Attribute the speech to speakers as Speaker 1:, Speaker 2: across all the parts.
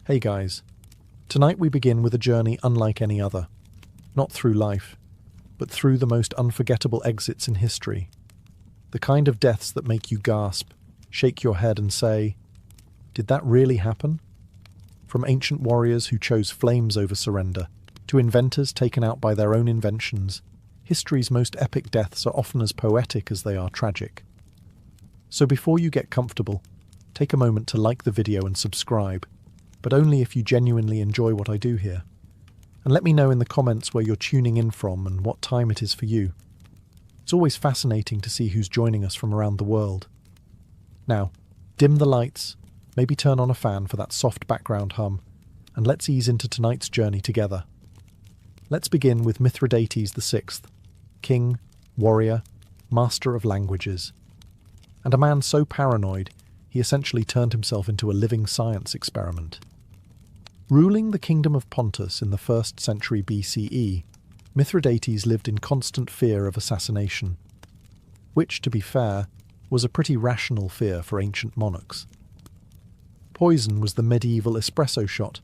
Speaker 1: Hey guys, tonight we begin with a journey unlike any other. Not through life, but through the most unforgettable exits in history. The kind of deaths that make you gasp, shake your head and say, did that really happen? From ancient warriors who chose flames over surrender, to inventors taken out by their own inventions, history's most epic deaths are often as poetic as they are tragic. So before you get comfortable, take a moment to like the video and subscribe, but only if you genuinely enjoy what I do here. And let me know in the comments where you're tuning in from and what time it is for you. It's always fascinating to see who's joining us from around the world. Now, dim the lights, maybe turn on a fan for that soft background hum, and let's ease into tonight's journey together. Let's begin with Mithridates VI, king, warrior, master of languages, and a man so paranoid he essentially turned himself into a living science experiment. Ruling the kingdom of Pontus in the 1st century BCE, Mithridates lived in constant fear of assassination, which, to be fair, was a pretty rational fear for ancient monarchs. Poison was the medieval espresso shot,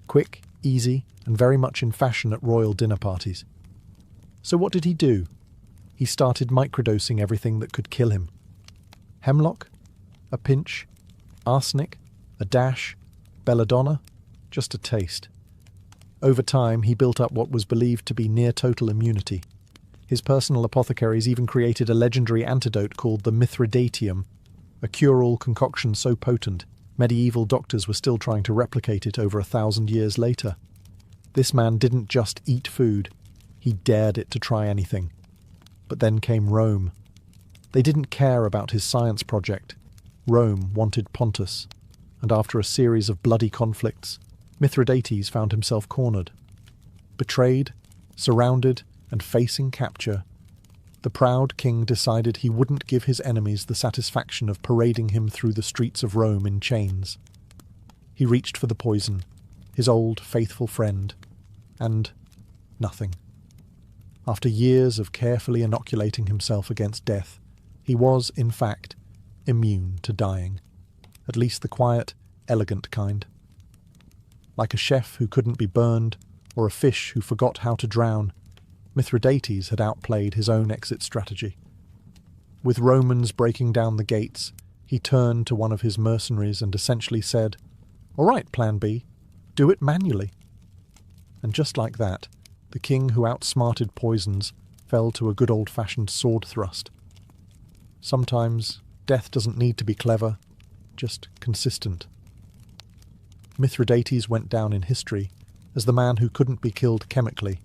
Speaker 1: quick, easy, and very much in fashion at royal dinner parties. So what did he do? He started microdosing everything that could kill him. Hemlock, a pinch, arsenic, a dash, belladonna, just a taste. Over time, he built up what was believed to be near-total immunity. His personal apothecaries even created a legendary antidote called the Mithridatium, a cure-all concoction so potent, medieval doctors were still trying to replicate it over 1,000 years later. This man didn't just eat food, he dared it to try anything. But then came Rome. They didn't care about his science project. Rome wanted Pontus, and after a series of bloody conflicts, Mithridates found himself cornered. Betrayed, surrounded, and facing capture, the proud king decided he wouldn't give his enemies the satisfaction of parading him through the streets of Rome in chains. He reached for the poison, his old faithful friend, and nothing. After years of carefully inoculating himself against death, he was, in fact, immune to dying, at least the quiet, elegant kind. Like a chef who couldn't be burned, or a fish who forgot how to drown, Mithridates had outplayed his own exit strategy. With Romans breaking down the gates, he turned to one of his mercenaries and essentially said, "All right, Plan B, do it manually." And just like that, the king who outsmarted poisons fell to a good old-fashioned sword thrust. Sometimes death doesn't need to be clever, just consistent. Mithridates went down in history as the man who couldn't be killed chemically,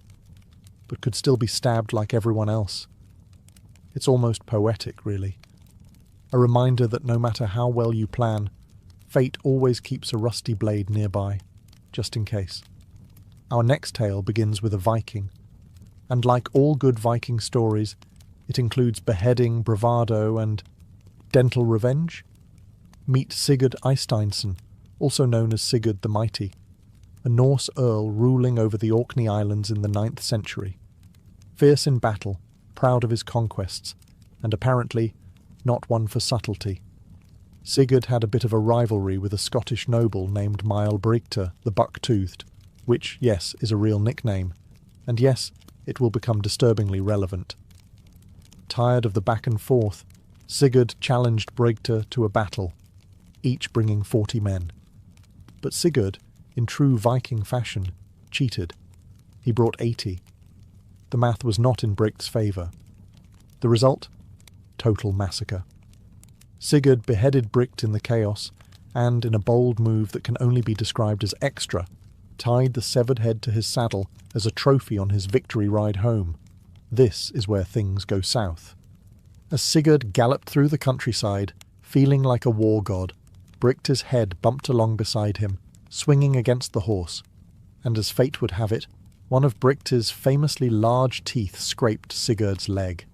Speaker 1: but could still be stabbed like everyone else. It's almost poetic, really. A reminder that no matter how well you plan, fate always keeps a rusty blade nearby, just in case. Our next tale begins with a Viking, and like all good Viking stories, it includes beheading, bravado, and dental revenge. Meet Sigurd Eysteinsson, also known as Sigurd the Mighty, a Norse earl ruling over the Orkney Islands in the 9th century. Fierce in battle, proud of his conquests, and apparently not one for subtlety. Sigurd had a bit of a rivalry with a Scottish noble named Maelbrigte the Buck-Toothed, which, yes, is a real nickname, and yes, it will become disturbingly relevant. Tired of the back and forth, Sigurd challenged Brigte to a battle, each bringing 40 men. But Sigurd, in true Viking fashion, cheated. He brought 80. The math was not in Brigte's favour. The result? Total massacre. Sigurd beheaded Brigte in the chaos, and, in a bold move that can only be described as extra, tied the severed head to his saddle as a trophy on his victory ride home. This is where things go south. As Sigurd galloped through the countryside, feeling like a war god, Brigte's head bumped along beside him, swinging against the horse, and as fate would have it, one of Brigte's famously large teeth scraped Sigurd's leg.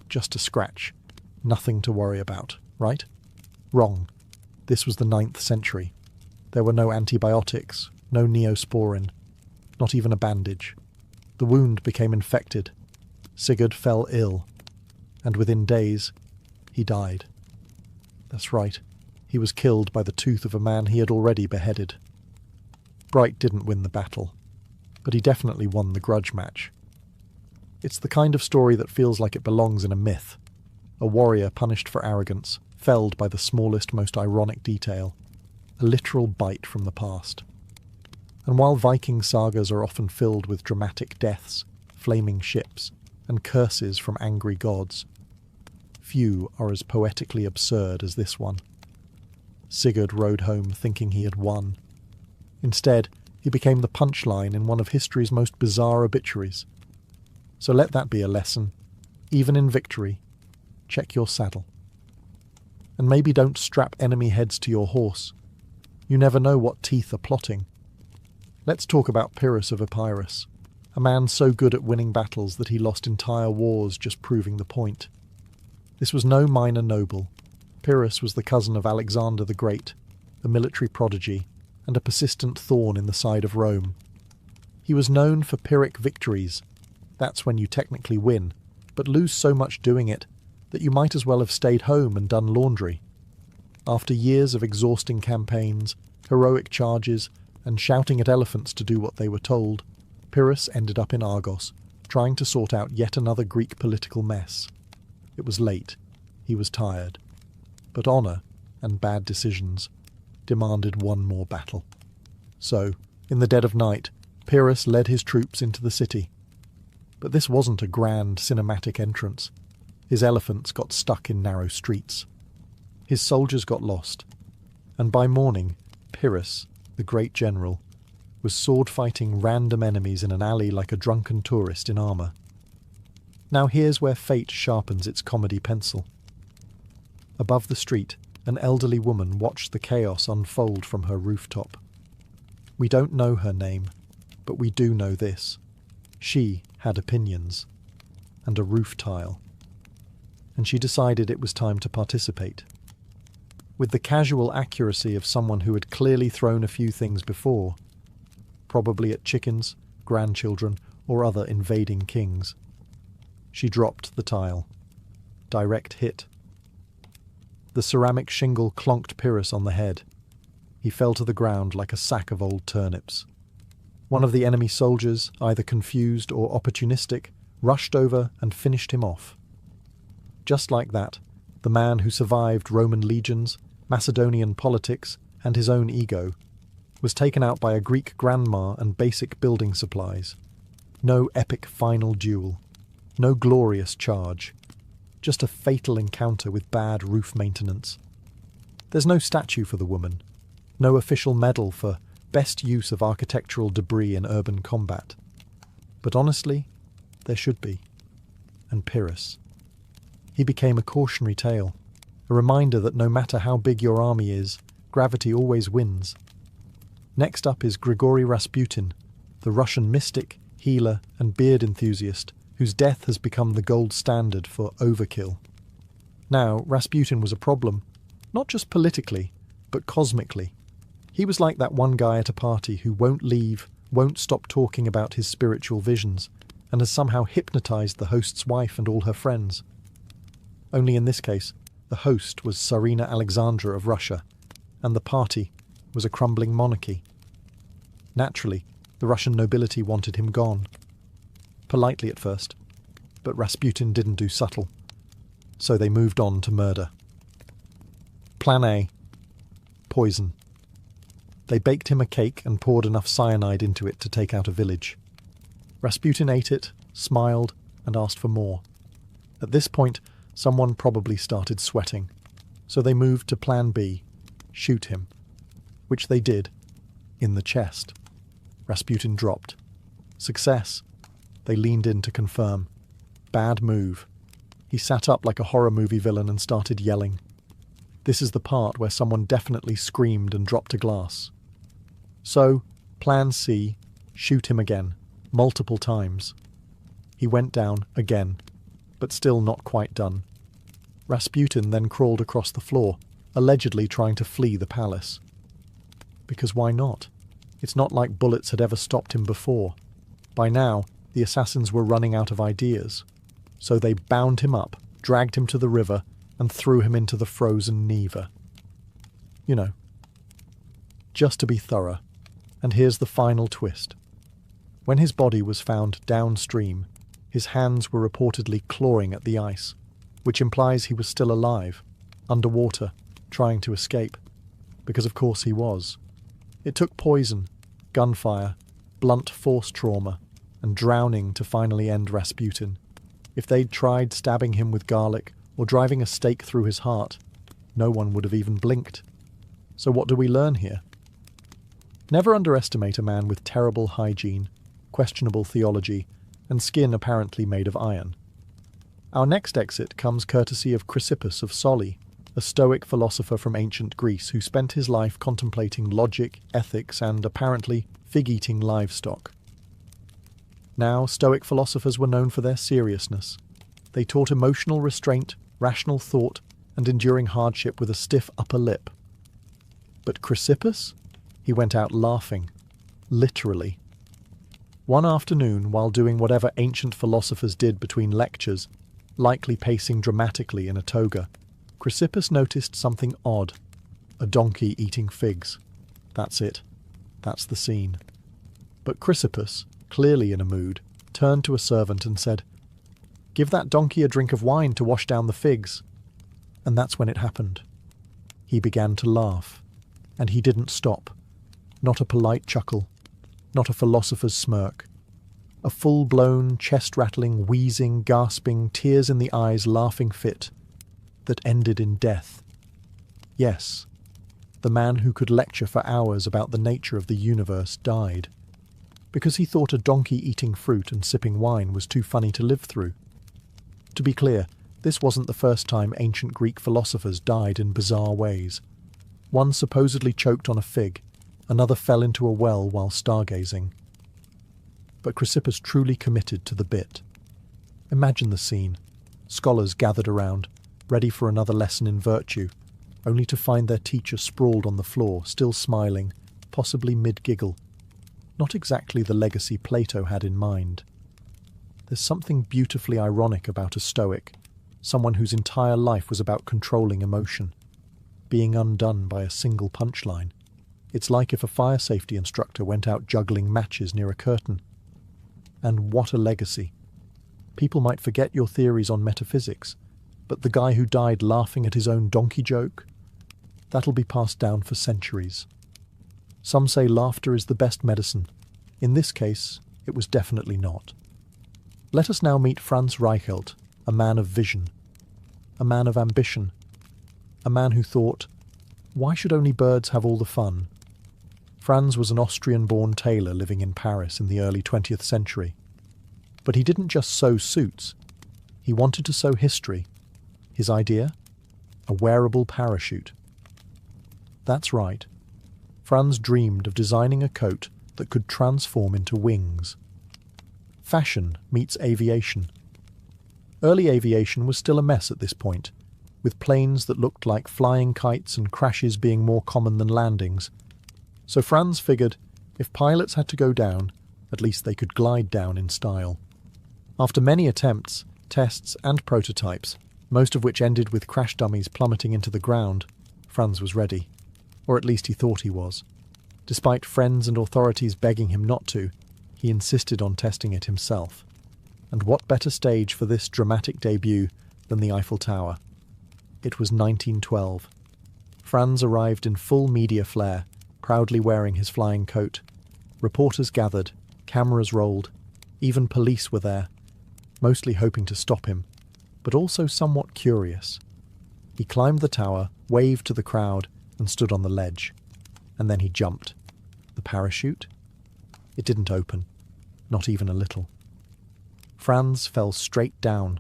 Speaker 1: Just a scratch. Nothing to worry about, right? Wrong. This was the 9th century. There were no antibiotics, no neosporin, not even a bandage. The wound became infected. Sigurd fell ill, and within days, he died. That's right. He was killed by the tooth of a man he had already beheaded. Bright didn't win the battle, but he definitely won the grudge match. It's the kind of story that feels like it belongs in a myth. A warrior punished for arrogance, felled by the smallest, most ironic detail. A literal bite from the past. And while Viking sagas are often filled with dramatic deaths, flaming ships, and curses from angry gods, few are as poetically absurd as this one. Sigurd rode home thinking he had won. Instead, he became the punchline in one of history's most bizarre obituaries. So let that be a lesson. Even in victory, check your saddle. And maybe don't strap enemy heads to your horse. You never know what teeth are plotting. Let's talk about Pyrrhus of Epirus, a man so good at winning battles that he lost entire wars just proving the point. This was no minor noble. Pyrrhus was the cousin of Alexander the Great, a military prodigy, and a persistent thorn in the side of Rome. He was known for Pyrrhic victories. That's when you technically win, but lose so much doing it that you might as well have stayed home and done laundry. After years of exhausting campaigns, heroic charges, and shouting at elephants to do what they were told, Pyrrhus ended up in Argos, trying to sort out yet another Greek political mess. It was late. He was tired. But honour, and bad decisions, demanded one more battle. So, in the dead of night, Pyrrhus led his troops into the city. But this wasn't a grand cinematic entrance. His elephants got stuck in narrow streets. His soldiers got lost. And by morning, Pyrrhus, the great general, was sword-fighting random enemies in an alley like a drunken tourist in armour. Now here's where fate sharpens its comedy pencil. Above the street, an elderly woman watched the chaos unfold from her rooftop. We don't know her name, but we do know this. She had opinions, and a roof tile. And she decided it was time to participate. With the casual accuracy of someone who had clearly thrown a few things before, probably at chickens, grandchildren, or other invading kings. She dropped the tile. Direct hit. The ceramic shingle clonked Pyrrhus on the head. He fell to the ground like a sack of old turnips. One of the enemy soldiers, either confused or opportunistic, rushed over and finished him off. Just like that, the man who survived Roman legions, Macedonian politics, and his own ego, was taken out by a Greek grandma and basic building supplies. No epic final duel. No glorious charge. Just a fatal encounter with bad roof maintenance. There's no statue for the woman. No official medal for best use of architectural debris in urban combat. But honestly, there should be. And Pyrrhus. He became a cautionary tale, a reminder that no matter how big your army is, gravity always wins. Next up is Grigory Rasputin, the Russian mystic, healer, and beard enthusiast, whose death has become the gold standard for overkill. Now, Rasputin was a problem, not just politically, but cosmically. He was like that one guy at a party who won't leave, won't stop talking about his spiritual visions, and has somehow hypnotized the host's wife and all her friends. Only in this case, the host was Tsarina Alexandra of Russia, and the party was a crumbling monarchy. Naturally, the Russian nobility wanted him gone. Politely at first, but Rasputin didn't do subtle, so they moved on to murder. Plan A. Poison. They baked him a cake and poured enough cyanide into it to take out a village. Rasputin ate it, smiled, and asked for more. At this point, someone probably started sweating, so they moved to Plan B, shoot him, which they did, in the chest. Rasputin dropped. Success. They leaned in to confirm. Bad move. He sat up like a horror movie villain and started yelling. This is the part where someone definitely screamed and dropped a glass. So, Plan C, shoot him again, multiple times. He went down again, but still not quite done. Rasputin then crawled across the floor, allegedly trying to flee the palace. Because why not? It's not like bullets had ever stopped him before. By now, the assassins were running out of ideas. So they bound him up, dragged him to the river, and threw him into the frozen Neva. You know, just to be thorough, And here's the final twist. When his body was found downstream, his hands were reportedly clawing at the ice, which implies he was still alive, underwater, trying to escape. Because of course he was. It took poison, gunfire, blunt force trauma, and drowning to finally end Rasputin. If they'd tried stabbing him with garlic or driving a stake through his heart, no one would have even blinked. So what do we learn here? Never underestimate a man with terrible hygiene, questionable theology, and skin apparently made of iron. Our next exit comes courtesy of Chrysippus of Soli, a Stoic philosopher from ancient Greece who spent his life contemplating logic, ethics, and, apparently, fig-eating livestock. Now, Stoic philosophers were known for their seriousness. They taught emotional restraint, rational thought, and enduring hardship with a stiff upper lip. But Chrysippus? He went out laughing. Literally. One afternoon, while doing whatever ancient philosophers did between lectures, likely pacing dramatically in a toga, Chrysippus noticed something odd. A donkey eating figs. That's it. That's the scene. But Chrysippus, clearly in a mood, turned to a servant and said, "Give that donkey a drink of wine to wash down the figs." And that's when it happened. He began to laugh. And he didn't stop. Not a polite chuckle. Not a philosopher's smirk. A full-blown, chest-rattling, wheezing, gasping, tears-in-the-eyes laughing fit that ended in death. Yes, the man who could lecture for hours about the nature of the universe died, because he thought a donkey eating fruit and sipping wine was too funny to live through. To be clear, this wasn't the first time ancient Greek philosophers died in bizarre ways. One supposedly choked on a fig, another fell into a well while stargazing. But Chrysippus truly committed to the bit. Imagine the scene. Scholars gathered around, ready for another lesson in virtue, only to find their teacher sprawled on the floor, still smiling, possibly mid-giggle. Not exactly the legacy Plato had in mind. There's something beautifully ironic about a Stoic, someone whose entire life was about controlling emotion, being undone by a single punchline. It's like if a fire safety instructor went out juggling matches near a curtain. And what a legacy. People might forget your theories on metaphysics, but the guy who died laughing at his own donkey joke? That'll be passed down for centuries. Some say laughter is the best medicine. In this case, it was definitely not. Let us now meet Franz Reichelt, a man of vision, a man of ambition, a man who thought, why should only birds have all the fun? Franz was an Austrian-born tailor living in Paris in the early 20th century. But he didn't just sew suits. He wanted to sew history. His idea? A wearable parachute. That's right. Franz dreamed of designing a coat that could transform into wings. Fashion meets aviation. Early aviation was still a mess at this point, with planes that looked like flying kites and crashes being more common than landings. So Franz figured, if pilots had to go down, at least they could glide down in style. After many attempts, tests and prototypes, most of which ended with crash dummies plummeting into the ground, Franz was ready. Or at least he thought he was. Despite friends and authorities begging him not to, he insisted on testing it himself. And what better stage for this dramatic debut than the Eiffel Tower? It was 1912. Franz arrived in full media flair, proudly wearing his flying coat. Reporters gathered, cameras rolled, even police were there, mostly hoping to stop him, but also somewhat curious. He climbed the tower, waved to the crowd, and stood on the ledge. And then he jumped. The parachute? It didn't open, not even a little. Franz fell straight down,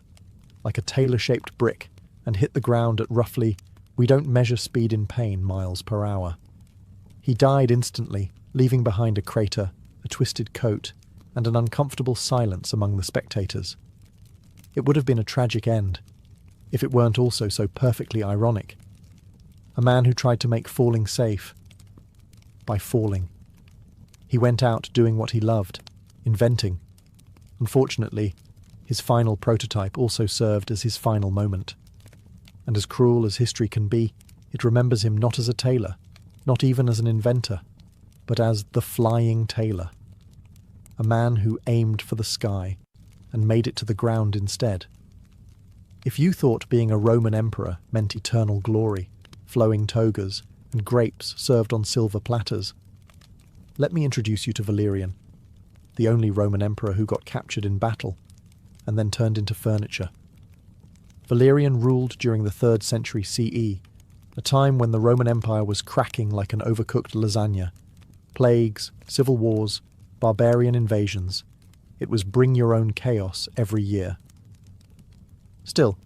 Speaker 1: like a tailor-shaped brick, and hit the ground at roughly, we don't measure speed in pain, miles per hour. He died instantly, leaving behind a crater, a twisted coat, and an uncomfortable silence among the spectators. It would have been a tragic end, if it weren't also so perfectly ironic. A man who tried to make falling safe by falling. He went out doing what he loved, inventing. Unfortunately, his final prototype also served as his final moment. And as cruel as history can be, it remembers him not as a tailor, not even as an inventor, but as the Flying Tailor, a man who aimed for the sky and made it to the ground instead. If you thought being a Roman emperor meant eternal glory, flowing togas, and grapes served on silver platters, let me introduce you to Valerian, the only Roman emperor who got captured in battle and then turned into furniture. Valerian ruled during the 3rd century CE, a time when the Roman Empire was cracking like an overcooked lasagna. Plagues, civil wars, barbarian invasions. It was bring your own chaos every year. Still,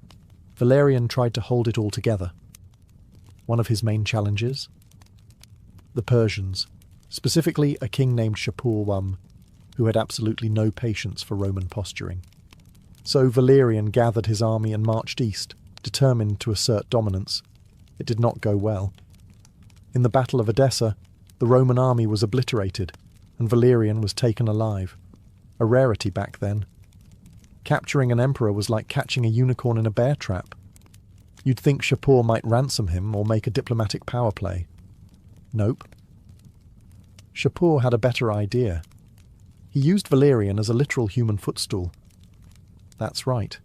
Speaker 1: Valerian tried to hold it all together. One of his main challenges? The Persians, specifically a king named Shapur, who had absolutely no patience for Roman posturing. So Valerian gathered his army and marched east, determined to assert dominance. It did not go well. In the Battle of Edessa, the Roman army was obliterated, and Valerian was taken alive. A rarity back then. Capturing an emperor was like catching a unicorn in a bear trap. You'd think Shapur might ransom him or make a diplomatic power play. Nope. Shapur had a better idea. He used Valerian as a literal human footstool. That's right.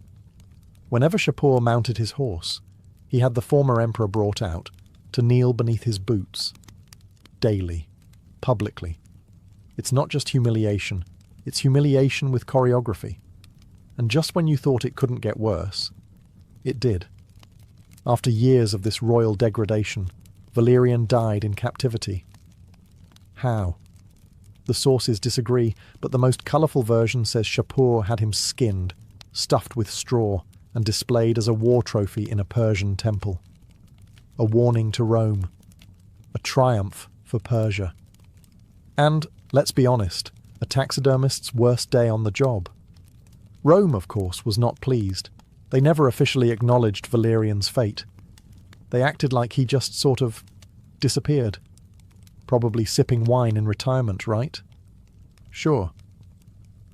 Speaker 1: Whenever Shapur mounted his horse, he had the former emperor brought out to kneel beneath his boots. Daily. Publicly. It's not just humiliation, it's humiliation with choreography. And just when you thought it couldn't get worse, it did. After years of this royal degradation, Valerian died in captivity. How? The sources disagree, but the most colourful version says Shapur had him skinned, stuffed with straw, and displayed as a war trophy in a Persian temple. A warning to Rome. A triumph for Persia. And, let's be honest, a taxidermist's worst day on the job. Rome, of course, was not pleased. They never officially acknowledged Valerian's fate. They acted like he just sort of disappeared. Probably sipping wine in retirement, right? Sure.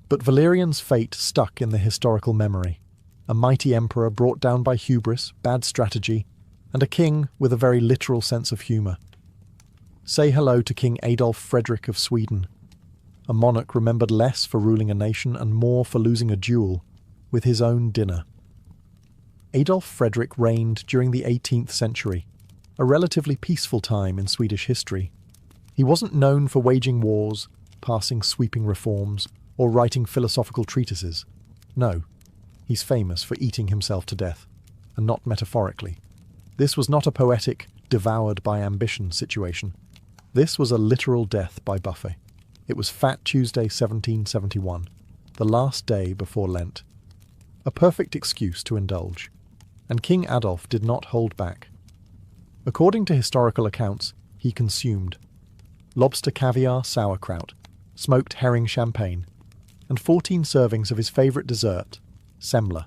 Speaker 1: But Valerian's fate stuck in the historical memory. A mighty emperor brought down by hubris, bad strategy, and a king with a very literal sense of humour. Say hello to King Adolf Frederick of Sweden, a monarch remembered less for ruling a nation and more for losing a duel with his own dinner. Adolf Frederick reigned during the 18th century, a relatively peaceful time in Swedish history. He wasn't known for waging wars, passing sweeping reforms, or writing philosophical treatises. No, he's famous for eating himself to death, and not metaphorically. This was not a poetic, devoured by ambition situation. This was a literal death by buffet. It was Fat Tuesday 1771, the last day before Lent. A perfect excuse to indulge. And King Adolf did not hold back. According to historical accounts, he consumed lobster caviar sauerkraut, smoked herring champagne, and 14 servings of his favourite dessert, semla.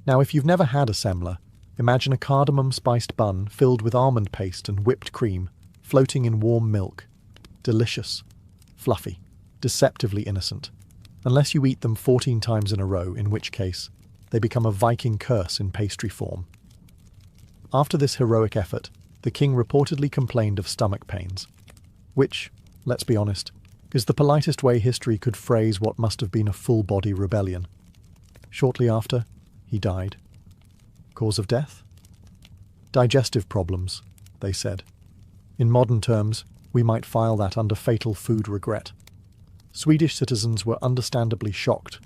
Speaker 1: Now, if you've never had a semla, imagine a cardamom-spiced bun filled with almond paste and whipped cream, floating in warm milk. Delicious, fluffy, deceptively innocent. Unless you eat them 14 times in a row, in which case they become a Viking curse in pastry form. After this heroic effort, the king reportedly complained of stomach pains, which, let's be honest, is the politest way history could phrase what must have been a full-body rebellion. Shortly after, he died. Cause of death? Digestive problems, they said. In modern terms, we might file that under fatal food regret. Swedish citizens were understandably shocked.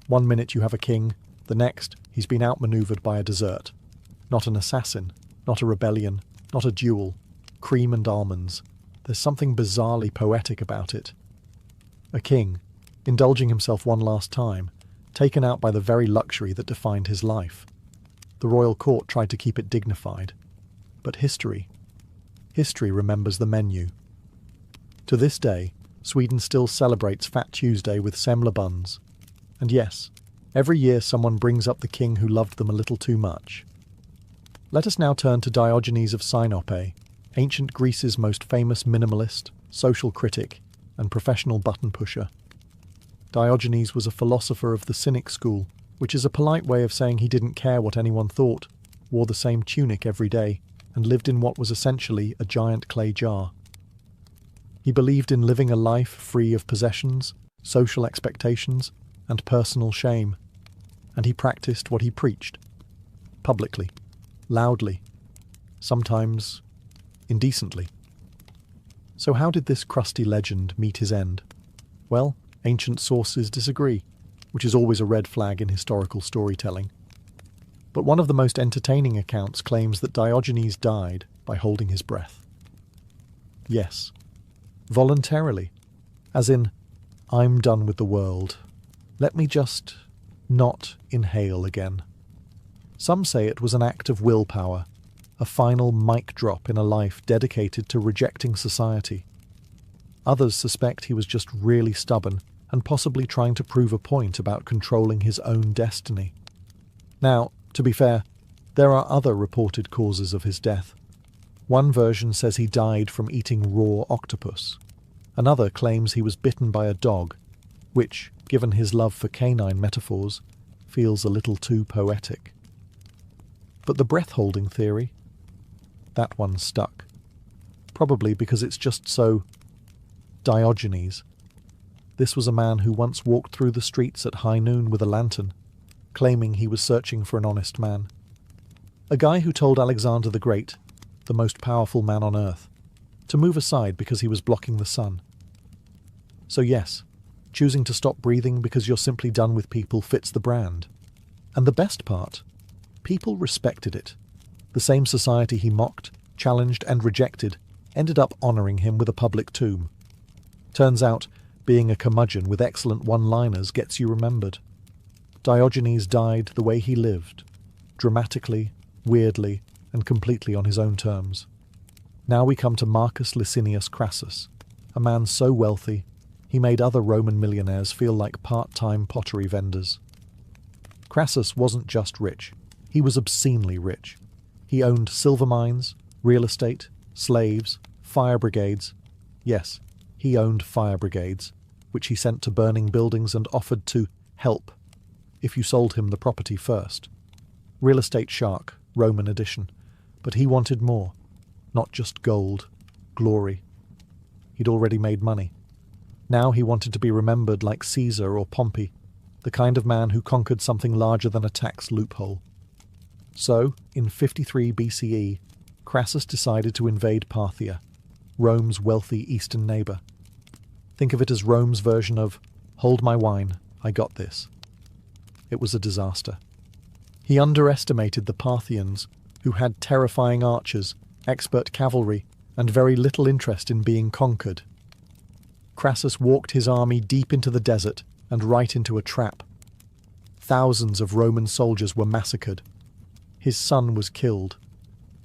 Speaker 1: One minute you have a king, the next he's been outmanoeuvred by a dessert. Not an assassin, not a rebellion, not a duel. Cream and almonds. There's something bizarrely poetic about it. A king, indulging himself one last time, taken out by the very luxury that defined his life. The royal court tried to keep it dignified. But history remembers the menu. To this day, Sweden still celebrates Fat Tuesday with semla buns. And yes, every year someone brings up the king who loved them a little too much. Let us now turn to Diogenes of Sinope, ancient Greece's most famous minimalist, social critic, and professional button pusher. Diogenes was a philosopher of the Cynic school, which is a polite way of saying he didn't care what anyone thought, wore the same tunic every day, and lived in what was essentially a giant clay jar. He believed in living a life free of possessions, social expectations, and personal shame, and he practiced what he preached, publicly, loudly, sometimes indecently. So how did this crusty legend meet his end? Well, ancient sources disagree, which is always a red flag in historical storytelling. But one of the most entertaining accounts claims that Diogenes died by holding his breath. Yes, voluntarily, as in, I'm done with the world. Let me just not inhale again. Some say it was an act of willpower, a final mic drop in a life dedicated to rejecting society. Others suspect he was just really stubborn and possibly trying to prove a point about controlling his own destiny. Now, to be fair, there are other reported causes of his death. One version says he died from eating raw octopus. Another claims he was bitten by a dog, which, given his love for canine metaphors, feels a little too poetic. But the breath-holding theory? That one stuck. Probably because it's just so Diogenes. This was a man who once walked through the streets at high noon with a lantern, claiming he was searching for an honest man. A guy who told Alexander the Great, the most powerful man on earth, to move aside because he was blocking the sun. So yes, choosing to stop breathing because you're simply done with people fits the brand. And the best part, people respected it. The same society he mocked, challenged and rejected ended up honouring him with a public tomb. Turns out, being a curmudgeon with excellent one-liners gets you remembered. Diogenes died the way he lived, dramatically, weirdly, and completely on his own terms. Now we come to Marcus Licinius Crassus, a man so wealthy, he made other Roman millionaires feel like part-time pottery vendors. Crassus wasn't just rich, he was obscenely rich. He owned silver mines, real estate, slaves, fire brigades. Yes, he owned fire brigades, which he sent to burning buildings and offered to help if you sold him the property first. Real estate shark, Roman edition. But he wanted more. Not just gold, glory. He'd already made money. Now he wanted to be remembered like Caesar or Pompey, the kind of man who conquered something larger than a tax loophole. So, in 53 BCE, Crassus decided to invade Parthia, Rome's wealthy eastern neighbour. Think of it as Rome's version of, "Hold my wine, I got this." It was a disaster. He underestimated the Parthians, who had terrifying archers, expert cavalry, and very little interest in being conquered. Crassus walked his army deep into the desert and right into a trap. Thousands of Roman soldiers were massacred. His son was killed.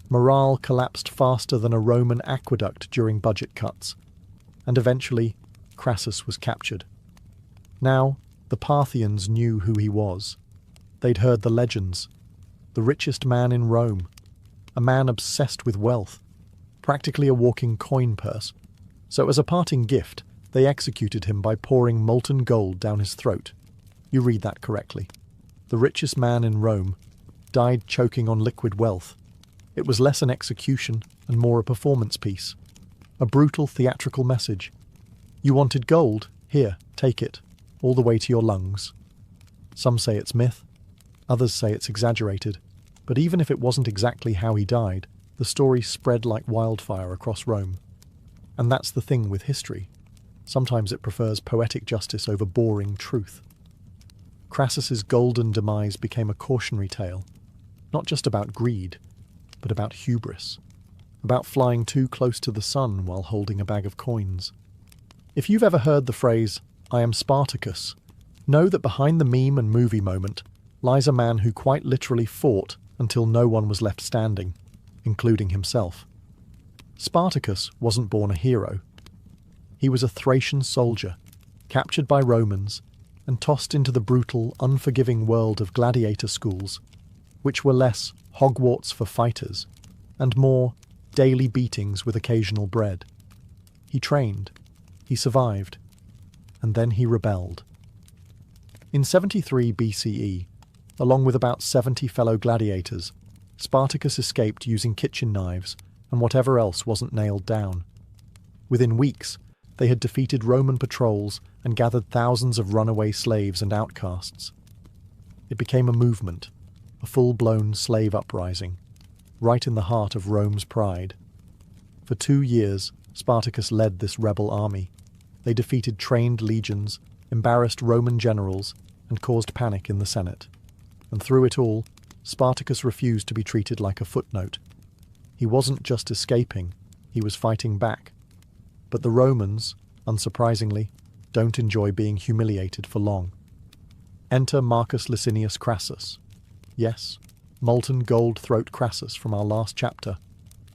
Speaker 1: Morale collapsed faster than a Roman aqueduct during budget cuts, and eventually Crassus was captured. Now, the Parthians knew who he was. They'd heard the legends. The richest man in Rome, a man obsessed with wealth, practically a walking coin purse. So as a parting gift, they executed him by pouring molten gold down his throat. You read that correctly. The richest man in Rome died choking on liquid wealth. It was less an execution and more a performance piece. A brutal theatrical message. You wanted gold? Here, take it. All the way to your lungs. Some say it's myth. Others say it's exaggerated. But even if it wasn't exactly how he died, the story spread like wildfire across Rome. And that's the thing with history. Sometimes it prefers poetic justice over boring truth. Crassus's golden demise became a cautionary tale. Not just about greed, but about hubris. About flying too close to the sun while holding a bag of coins. If you've ever heard the phrase, "I am Spartacus," know that behind the meme and movie moment lies a man who quite literally fought until no one was left standing, including himself. Spartacus wasn't born a hero. He was a Thracian soldier, captured by Romans and tossed into the brutal, unforgiving world of gladiator schools, which were less Hogwarts for fighters and more daily beatings with occasional bread. He trained, he survived, and then he rebelled. In 73 BCE, along with about 70 fellow gladiators, Spartacus escaped using kitchen knives and whatever else wasn't nailed down. Within weeks, They had defeated Roman patrols and gathered thousands of runaway slaves and outcasts. It became a movement, a full-blown slave uprising, right in the heart of Rome's pride. For 2 years, Spartacus led this rebel army. They defeated trained legions, embarrassed Roman generals, and caused panic in the Senate. And through it all, Spartacus refused to be treated like a footnote. He wasn't just escaping, he was fighting back. But the Romans, unsurprisingly, don't enjoy being humiliated for long. Enter Marcus Licinius Crassus. Yes, molten gold throat Crassus from our last chapter,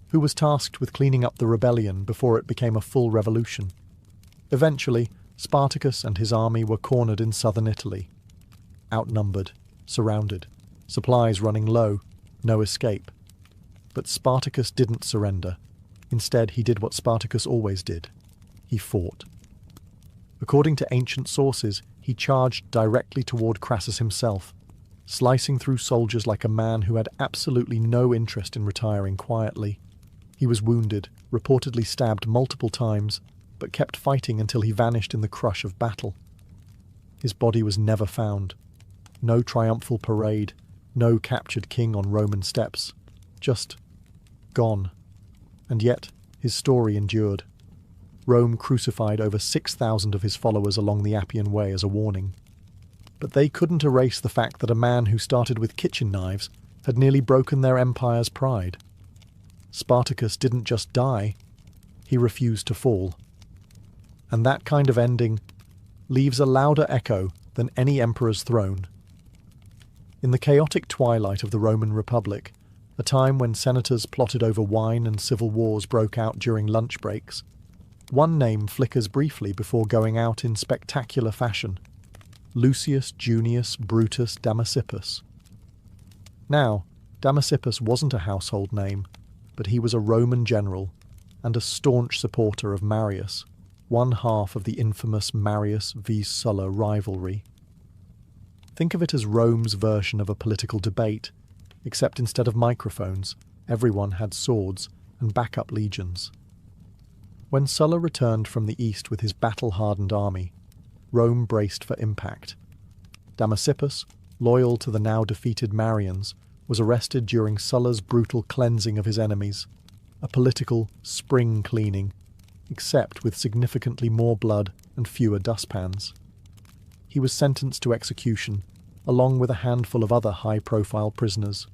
Speaker 1: who was tasked with cleaning up the rebellion before it became a full revolution. Eventually, Spartacus and his army were cornered in southern Italy. Outnumbered, surrounded, supplies running low, no escape. But Spartacus didn't surrender. Instead, he did what Spartacus always did. He fought. According to ancient sources, he charged directly toward Crassus himself, slicing through soldiers like a man who had absolutely no interest in retiring quietly. He was wounded, reportedly stabbed multiple times, but kept fighting until he vanished in the crush of battle. His body was never found. No triumphal parade, no captured king on Roman steps. Just gone. And yet, his story endured. Rome crucified over 6,000 of his followers along the Appian Way as a warning. But they couldn't erase the fact that a man who started with kitchen knives had nearly broken their empire's pride. Spartacus didn't just die, he refused to fall. And that kind of ending leaves a louder echo than any emperor's throne. In the chaotic twilight of the Roman Republic, a time when senators plotted over wine and civil wars broke out during lunch breaks, one name flickers briefly before going out in spectacular fashion: Lucius Junius Brutus Damasippus. Now, Damasippus wasn't a household name, but he was a Roman general and a staunch supporter of Marius, one half of the infamous Marius v. Sulla rivalry. Think of it as Rome's version of a political debate, except instead of microphones, everyone had swords and backup legions. When Sulla returned from the east with his battle-hardened army, Rome braced for impact. Damasippus, loyal to the now-defeated Marians, was arrested during Sulla's brutal cleansing of his enemies, a political spring cleaning, except with significantly more blood and fewer dustpans. He was sentenced to execution, along with a handful of other high-profile prisoners.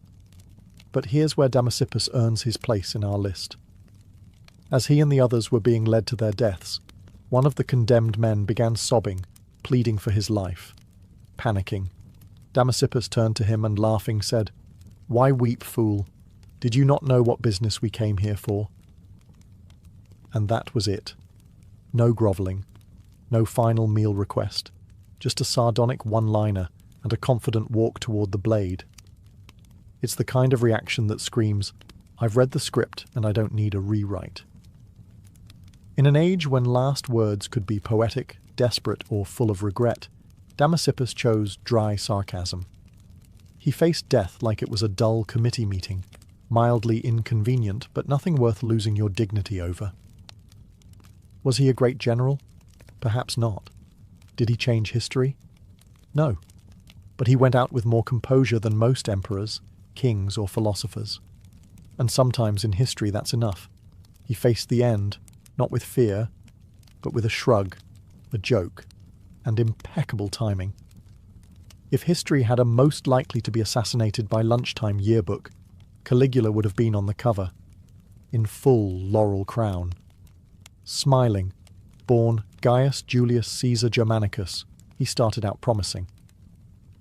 Speaker 1: But here's where Damasippus earns his place in our list. As he and the others were being led to their deaths, one of the condemned men began sobbing, pleading for his life. Panicking, Damasippus turned to him and laughing said, "Why weep, fool? Did you not know what business we came here for?" And that was it. No grovelling, no final meal request, just a sardonic one-liner and a confident walk toward the blade. It's the kind of reaction that screams, "I've read the script and I don't need a rewrite." In an age when last words could be poetic, desperate, or full of regret, Damasippus chose dry sarcasm. He faced death like it was a dull committee meeting, mildly inconvenient, but nothing worth losing your dignity over. Was he a great general? Perhaps not. Did he change history? No. But he went out with more composure than most emperors, kings, or philosophers. And sometimes in history that's enough. He faced the end, not with fear, but with a shrug, a joke, and impeccable timing. If history had a most likely to be assassinated by lunchtime yearbook, Caligula would have been on the cover, in full laurel crown. Smiling, born Gaius Julius Caesar Germanicus, he started out promising.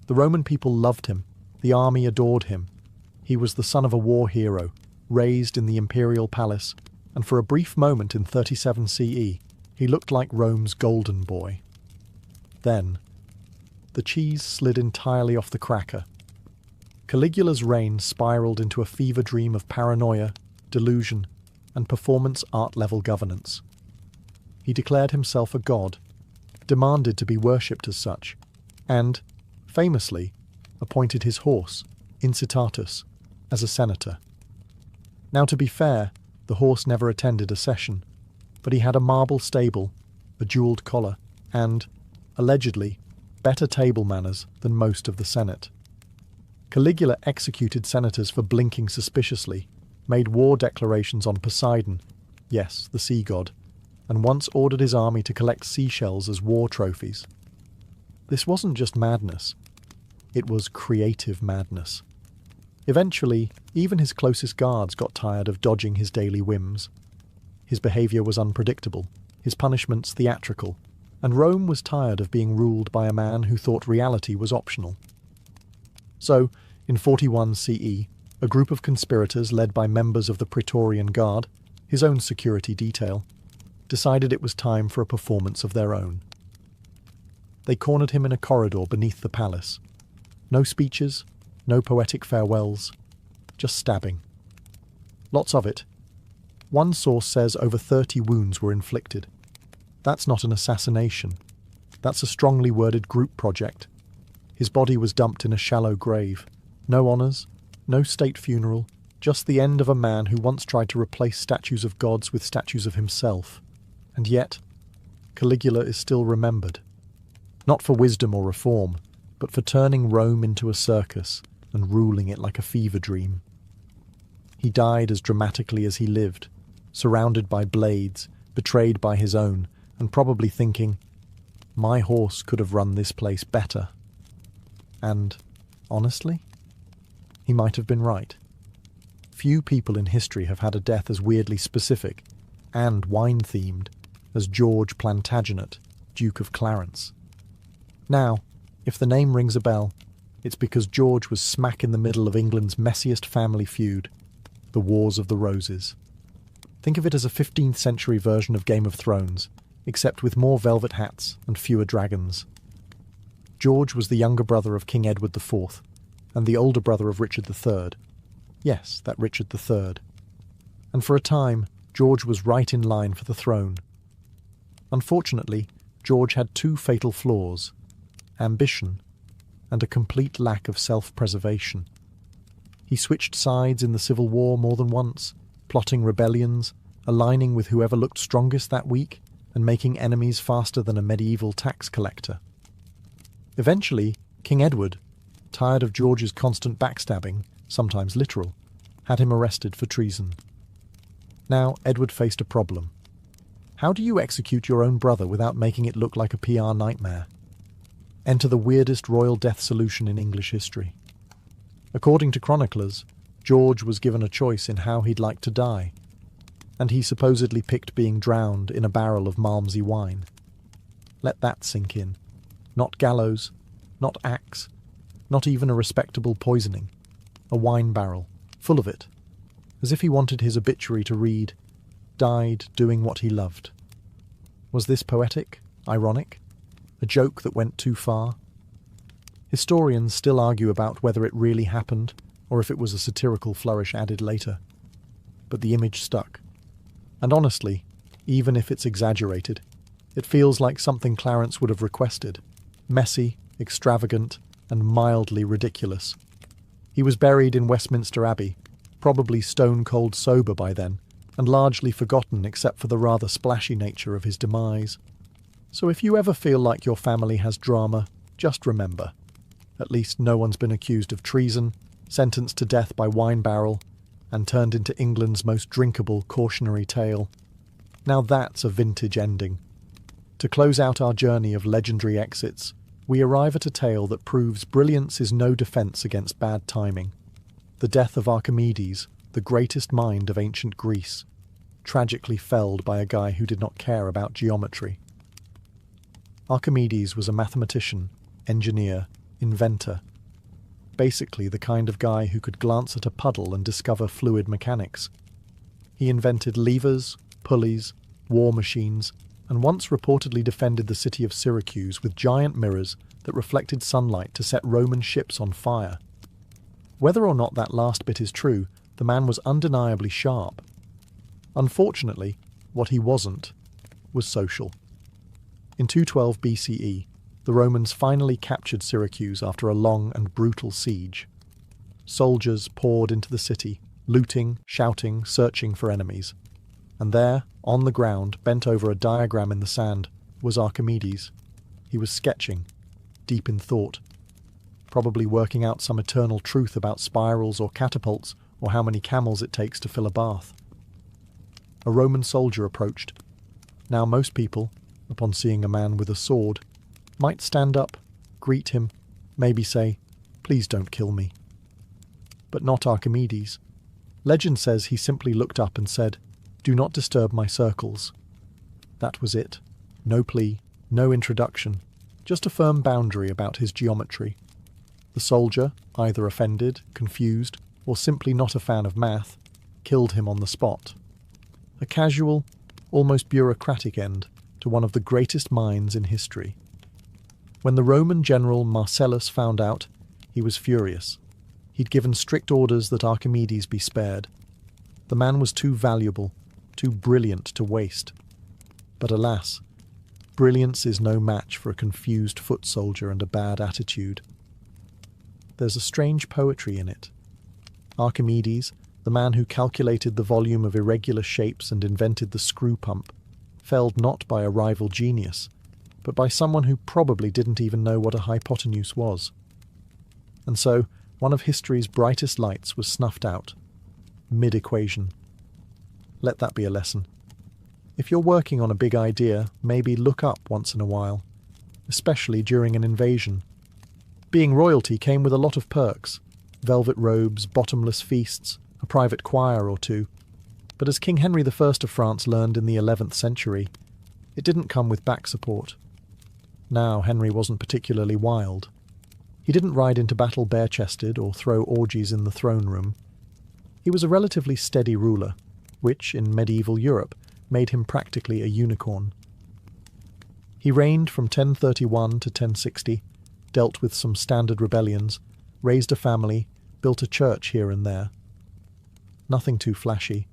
Speaker 1: The Roman people loved him, the army adored him. He was the son of a war hero, raised in the imperial palace, and for a brief moment in 37 CE, he looked like Rome's golden boy. Then, the cheese slid entirely off the cracker. Caligula's reign spiraled into a fever dream of paranoia, delusion, and performance art-level governance. He declared himself a god, demanded to be worshipped as such, and, famously, appointed his horse, Incitatus, as a senator. Now, to be fair, the horse never attended a session, but he had a marble stable, a jewelled collar, and, allegedly, better table manners than most of the Senate. Caligula executed senators for blinking suspiciously, made war declarations on Poseidon, yes, the sea god, and once ordered his army to collect seashells as war trophies. This wasn't just madness. It was creative madness. Eventually, even his closest guards got tired of dodging his daily whims. His behaviour was unpredictable, his punishments theatrical, and Rome was tired of being ruled by a man who thought reality was optional. So, in 41 CE, a group of conspirators led by members of the Praetorian Guard, his own security detail, decided it was time for a performance of their own. They cornered him in a corridor beneath the palace. No speeches, no poetic farewells, just stabbing. Lots of it. One source says over 30 wounds were inflicted. That's not an assassination. That's a strongly worded group project. His body was dumped in a shallow grave. No honours, no state funeral, just the end of a man who once tried to replace statues of gods with statues of himself. And yet, Caligula is still remembered. Not for wisdom or reform, but for turning Rome into a circus and ruling it like a fever dream. He died as dramatically as he lived, surrounded by blades, betrayed by his own, and probably thinking, my horse could have run this place better. And, honestly, he might have been right. Few people in history have had a death as weirdly specific and wine-themed as George Plantagenet, Duke of Clarence. Now, if the name rings a bell, it's because George was smack in the middle of England's messiest family feud, the Wars of the Roses. Think of it as a 15th century version of Game of Thrones, except with more velvet hats and fewer dragons. George was the younger brother of King Edward IV, and the older brother of Richard III. Yes, that Richard III. And for a time, George was right in line for the throne. Unfortunately, George had two fatal flaws: ambition and a complete lack of self-preservation. He switched sides in the Civil War more than once, plotting rebellions, aligning with whoever looked strongest that week, and making enemies faster than a medieval tax collector. Eventually, King Edward, tired of George's constant backstabbing, sometimes literal, had him arrested for treason. Now, Edward faced a problem. How do you execute your own brother without making it look like a PR nightmare? Enter the weirdest royal death solution in English history. According to chroniclers, George was given a choice in how he'd like to die, and he supposedly picked being drowned in a barrel of Malmsey wine. Let that sink in. Not gallows, not axe, not even a respectable poisoning. A wine barrel, full of it, as if he wanted his obituary to read, "Died doing what he loved." Was this poetic? Ironic? A joke that went too far? Historians still argue about whether it really happened, or if it was a satirical flourish added later. But the image stuck. And honestly, even if it's exaggerated, it feels like something Clarence would have requested. Messy, extravagant, and mildly ridiculous. He was buried in Westminster Abbey, probably stone-cold sober by then, and largely forgotten except for the rather splashy nature of his demise. So if you ever feel like your family has drama, just remember, at least no one's been accused of treason, sentenced to death by wine barrel, and turned into England's most drinkable cautionary tale. Now that's a vintage ending. To close out our journey of legendary exits, we arrive at a tale that proves brilliance is no defence against bad timing. The death of Archimedes, the greatest mind of ancient Greece, tragically felled by a guy who did not care about geometry. Archimedes was a mathematician, engineer, inventor. Basically the kind of guy who could glance at a puddle and discover fluid mechanics. He invented levers, pulleys, war machines, and once reportedly defended the city of Syracuse with giant mirrors that reflected sunlight to set Roman ships on fire. Whether or not that last bit is true, the man was undeniably sharp. Unfortunately, what he wasn't was social. In 212 BCE, the Romans finally captured Syracuse after a long and brutal siege. Soldiers poured into the city, looting, shouting, searching for enemies. And there, on the ground, bent over a diagram in the sand, was Archimedes. He was sketching, deep in thought, probably working out some eternal truth about spirals or catapults or how many camels it takes to fill a bath. A Roman soldier approached. Now most people, upon seeing a man with a sword, might stand up, greet him, maybe say, "Please don't kill me." But not Archimedes. Legend says he simply looked up and said, "Do not disturb my circles." That was it. No plea, no introduction, just a firm boundary about his geometry. The soldier, either offended, confused, or simply not a fan of math, killed him on the spot. A casual, almost bureaucratic end to one of the greatest minds in history. When the Roman general Marcellus found out, he was furious. He'd given strict orders that Archimedes be spared. The man was too valuable, too brilliant to waste. But alas, brilliance is no match for a confused foot soldier and a bad attitude. There's a strange poetry in it. Archimedes, the man who calculated the volume of irregular shapes and invented the screw pump, felled not by a rival genius, but by someone who probably didn't even know what a hypotenuse was. And so, one of history's brightest lights was snuffed out, mid-equation. Let that be a lesson. If you're working on a big idea, maybe look up once in a while, especially during an invasion. Being royalty came with a lot of perks: velvet robes, bottomless feasts, a private choir or two. But as King Henry I of France learned in the 11th century, it didn't come with back support. Now Henry wasn't particularly wild. He didn't ride into battle bare-chested or throw orgies in the throne room. He was a relatively steady ruler, which, in medieval Europe, made him practically a unicorn. He reigned from 1031 to 1060, dealt with some standard rebellions, raised a family, built a church here and there. Nothing too flashy.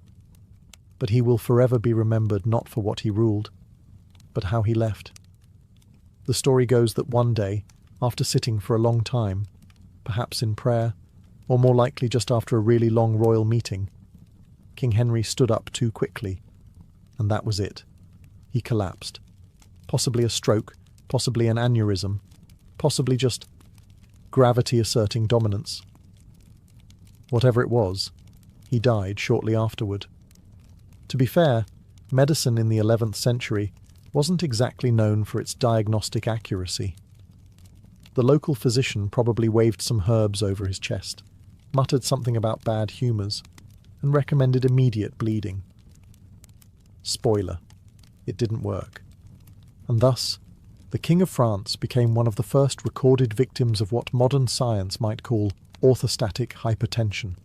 Speaker 1: But he will forever be remembered not for what he ruled, but how he left. The story goes that one day, after sitting for a long time, perhaps in prayer, or more likely just after a really long royal meeting, King Henry stood up too quickly, and that was it. He collapsed. Possibly a stroke, possibly an aneurysm, possibly just gravity asserting dominance. Whatever it was, he died shortly afterward. To be fair, medicine in the 11th century wasn't exactly known for its diagnostic accuracy. The local physician probably waved some herbs over his chest, muttered something about bad humours, and recommended immediate bleeding. Spoiler: it didn't work. And thus, the King of France became one of the first recorded victims of what modern science might call orthostatic hypertension.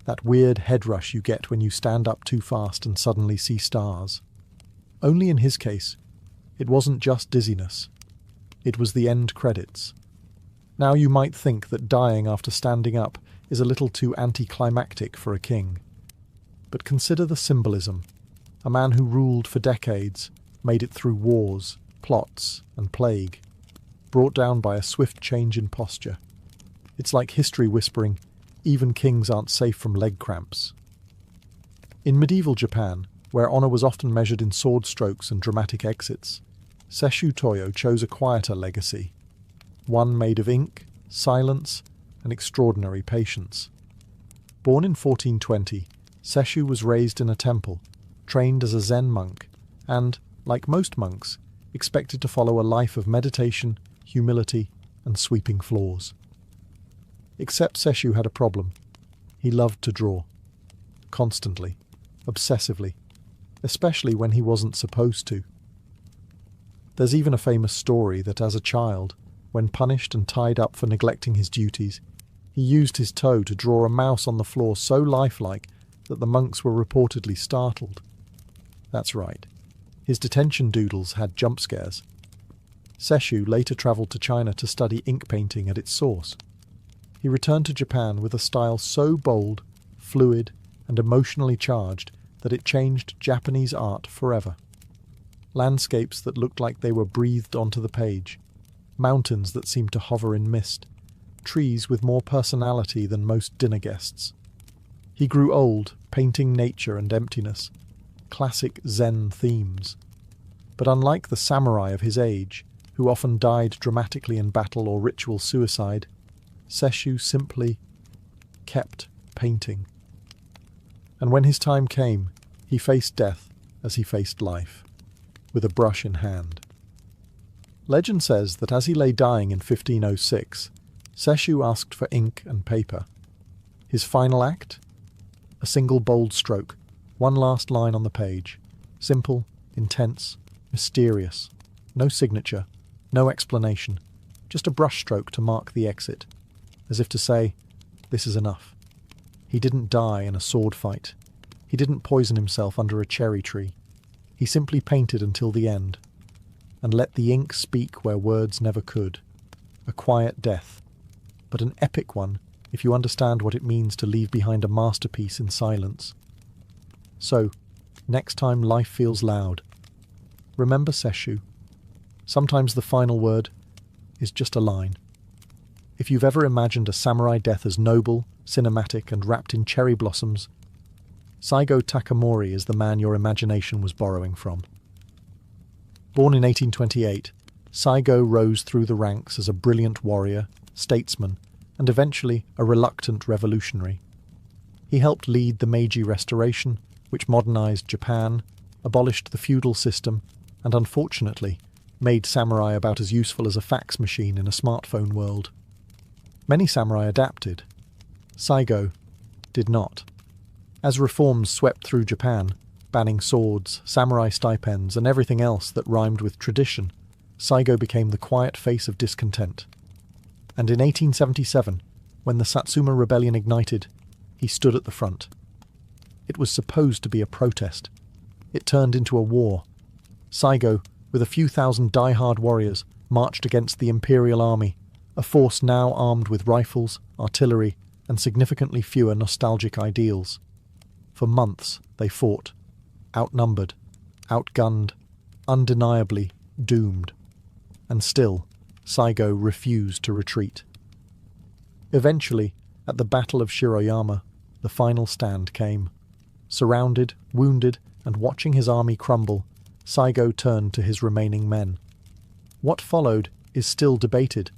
Speaker 1: That weird head rush you get when you stand up too fast and suddenly see stars. Only in his case, it wasn't just dizziness. It was the end credits. Now you might think that dying after standing up is a little too anticlimactic for a king. But consider the symbolism. A man who ruled for decades, made it through wars, plots, and plague, brought down by a swift change in posture. It's like history whispering, even kings aren't safe from leg cramps. In medieval Japan, where honour was often measured in sword strokes and dramatic exits, Sesshu Toyo chose a quieter legacy, one made of ink, silence, and extraordinary patience. Born in 1420, Sesshu was raised in a temple, trained as a Zen monk, and, like most monks, expected to follow a life of meditation, humility, and sweeping floors. Except Sesshu had a problem. He loved to draw. Constantly. Obsessively. Especially when he wasn't supposed to. There's even a famous story that as a child, when punished and tied up for neglecting his duties, he used his toe to draw a mouse on the floor so lifelike that the monks were reportedly startled. That's right. His detention doodles had jump scares. Sesshu later travelled to China to study ink painting at its source. He returned to Japan with a style so bold, fluid, and emotionally charged that it changed Japanese art forever. Landscapes that looked like they were breathed onto the page, mountains that seemed to hover in mist, trees with more personality than most dinner guests. He grew old, painting nature and emptiness, classic Zen themes. But unlike the samurai of his age, who often died dramatically in battle or ritual suicide, Sesshu simply kept painting. And when his time came, he faced death as he faced life, with a brush in hand. Legend says that as he lay dying in 1506, Sesshu asked for ink and paper. His final act? A single bold stroke, one last line on the page. Simple, intense, mysterious. No signature, no explanation, just a brushstroke to mark the exit, as if to say, this is enough. He didn't die in a sword fight. He didn't poison himself under a cherry tree. He simply painted until the end, and let the ink speak where words never could. A quiet death, but an epic one if you understand what it means to leave behind a masterpiece in silence. So, next time life feels loud, remember Sesshu. Sometimes the final word is just a line. If you've ever imagined a samurai death as noble, cinematic, and wrapped in cherry blossoms, Saigo Takamori is the man your imagination was borrowing from. Born in 1828, Saigo rose through the ranks as a brilliant warrior, statesman, and eventually a reluctant revolutionary. He helped lead the Meiji Restoration, which modernized Japan, abolished the feudal system, and unfortunately made samurai about as useful as a fax machine in a smartphone world. Many samurai adapted. Saigo did not. As reforms swept through Japan, banning swords, samurai stipends, and everything else that rhymed with tradition, Saigo became the quiet face of discontent. And in 1877, when the Satsuma Rebellion ignited, he stood at the front. It was supposed to be a protest. It turned into a war. Saigo, with a few thousand die-hard warriors, marched against the Imperial Army, a force now armed with rifles, artillery, and significantly fewer nostalgic ideals. For months they fought, outnumbered, outgunned, undeniably doomed. And still, Saigo refused to retreat. Eventually, at the Battle of Shiroyama, the final stand came. Surrounded, wounded, and watching his army crumble, Saigo turned to his remaining men. What followed is still debated.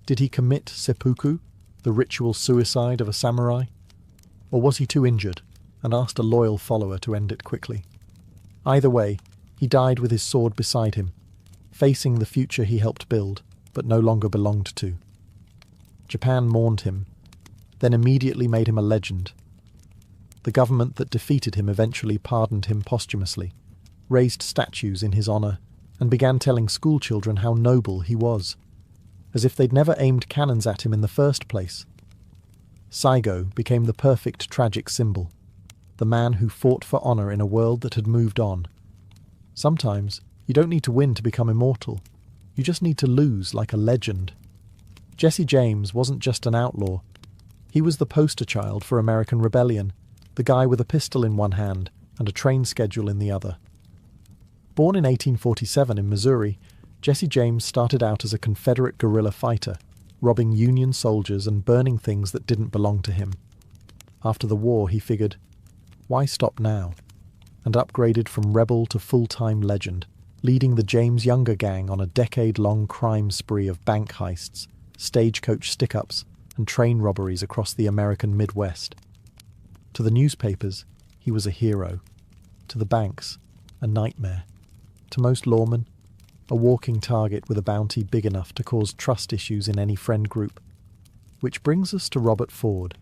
Speaker 1: Did he commit seppuku, the ritual suicide of a samurai? Or was he too injured and asked a loyal follower to end it quickly? Either way, he died with his sword beside him, facing the future he helped build, but no longer belonged to. Japan mourned him, then immediately made him a legend. The government that defeated him eventually pardoned him posthumously, raised statues in his honour, and began telling schoolchildren how noble he was, as if they'd never aimed cannons at him in the first place. Saigo became the perfect tragic symbol, the man who fought for honour in a world that had moved on. Sometimes, you don't need to win to become immortal. You just need to lose like a legend. Jesse James wasn't just an outlaw. He was the poster child for American rebellion, the guy with a pistol in one hand and a train schedule in the other. Born in 1847 in Missouri, Jesse James started out as a Confederate guerrilla fighter, robbing Union soldiers and burning things that didn't belong to him. After the war, he figured, why stop now? And upgraded from rebel to full-time legend, leading the James Younger gang on a decade-long crime spree of bank heists, stagecoach stick-ups, and train robberies across the American Midwest. To the newspapers, he was a hero. To the banks, a nightmare. To most lawmen, a walking target with a bounty big enough to cause trust issues in any friend group. Which brings us to Robert Ford,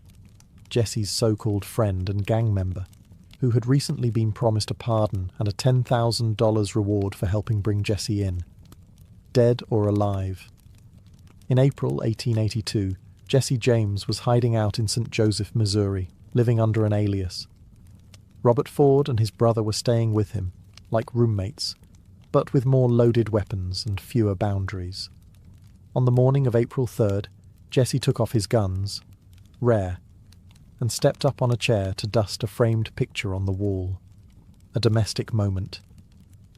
Speaker 1: Jesse's so-called friend and gang member, who had recently been promised a pardon and a $10,000 reward for helping bring Jesse in. Dead or alive. In April 1882, Jesse James was hiding out in St. Joseph, Missouri, living under an alias. Robert Ford and his brother were staying with him, like roommates, but with more loaded weapons and fewer boundaries. On the morning of April 3rd, Jesse took off his guns, rare, and stepped up on a chair to dust a framed picture on the wall. A domestic moment.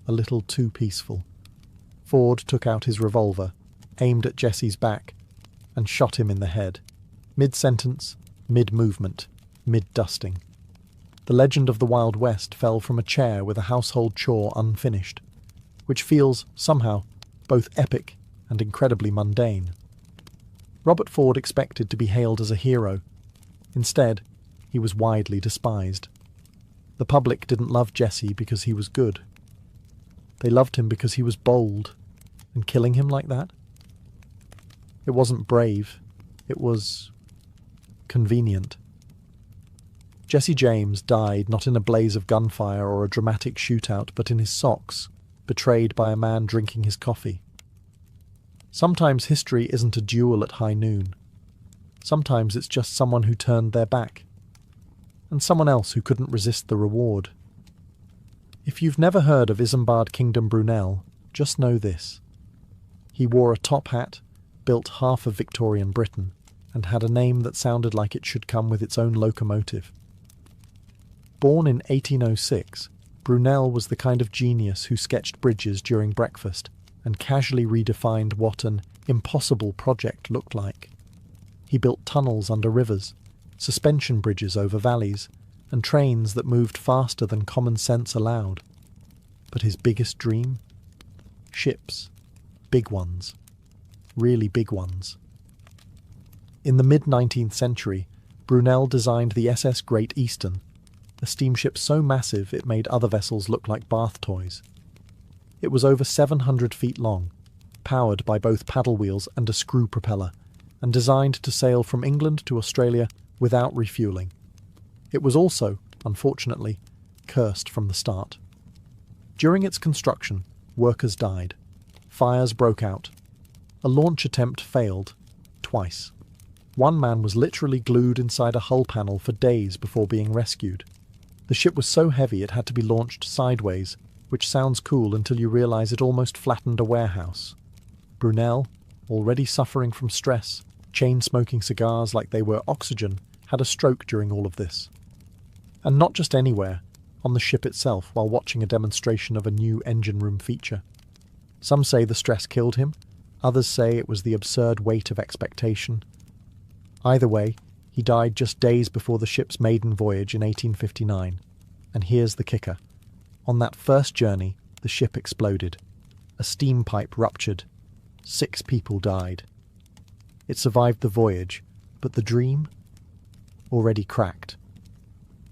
Speaker 1: A little too peaceful. Ford took out his revolver, aimed at Jesse's back, and shot him in the head. Mid-sentence, mid-movement, mid-dusting. The legend of the Wild West fell from a chair with a household chore unfinished. which feels, somehow, both epic and incredibly mundane. Robert Ford expected to be hailed as a hero. Instead, he was widely despised. The public didn't love Jesse because he was good. They loved him because he was bold, and killing him like that? It wasn't brave, it was convenient. Jesse James died not in a blaze of gunfire or a dramatic shootout, but in his socks, betrayed by a man drinking his coffee. Sometimes history isn't a duel at high noon. Sometimes it's just someone who turned their back, and someone else who couldn't resist the reward. If you've never heard of Isambard Kingdom Brunel, just know this. He wore a top hat, built half of Victorian Britain, and had a name that sounded like it should come with its own locomotive. Born in 1806, Brunel was the kind of genius who sketched bridges during breakfast and casually redefined what an impossible project looked like. He built tunnels under rivers, suspension bridges over valleys, and trains that moved faster than common sense allowed. But his biggest dream? Ships. Big ones. Really big ones. In the mid-19th century, Brunel designed the SS Great Eastern, a steamship so massive it made other vessels look like bath toys. It was over 700 feet long, powered by both paddle wheels and a screw propeller, and designed to sail from England to Australia without refuelling. It was also, unfortunately, cursed from the start. During its construction, workers died. Fires broke out. A launch attempt failed, twice. One man was literally glued inside a hull panel for days before being rescued. The ship was so heavy it had to be launched sideways, which sounds cool until you realize it almost flattened a warehouse. Brunel, already suffering from stress, chain-smoking cigars like they were oxygen, had a stroke during all of this. And not just anywhere, on the ship itself while watching a demonstration of a new engine room feature. Some say the stress killed him, others say it was the absurd weight of expectation. Either way, he died just days before the ship's maiden voyage in 1859. And here's the kicker. On that first journey, the ship exploded. A steam pipe ruptured. 6 people died. It survived the voyage, but the dream? Already cracked.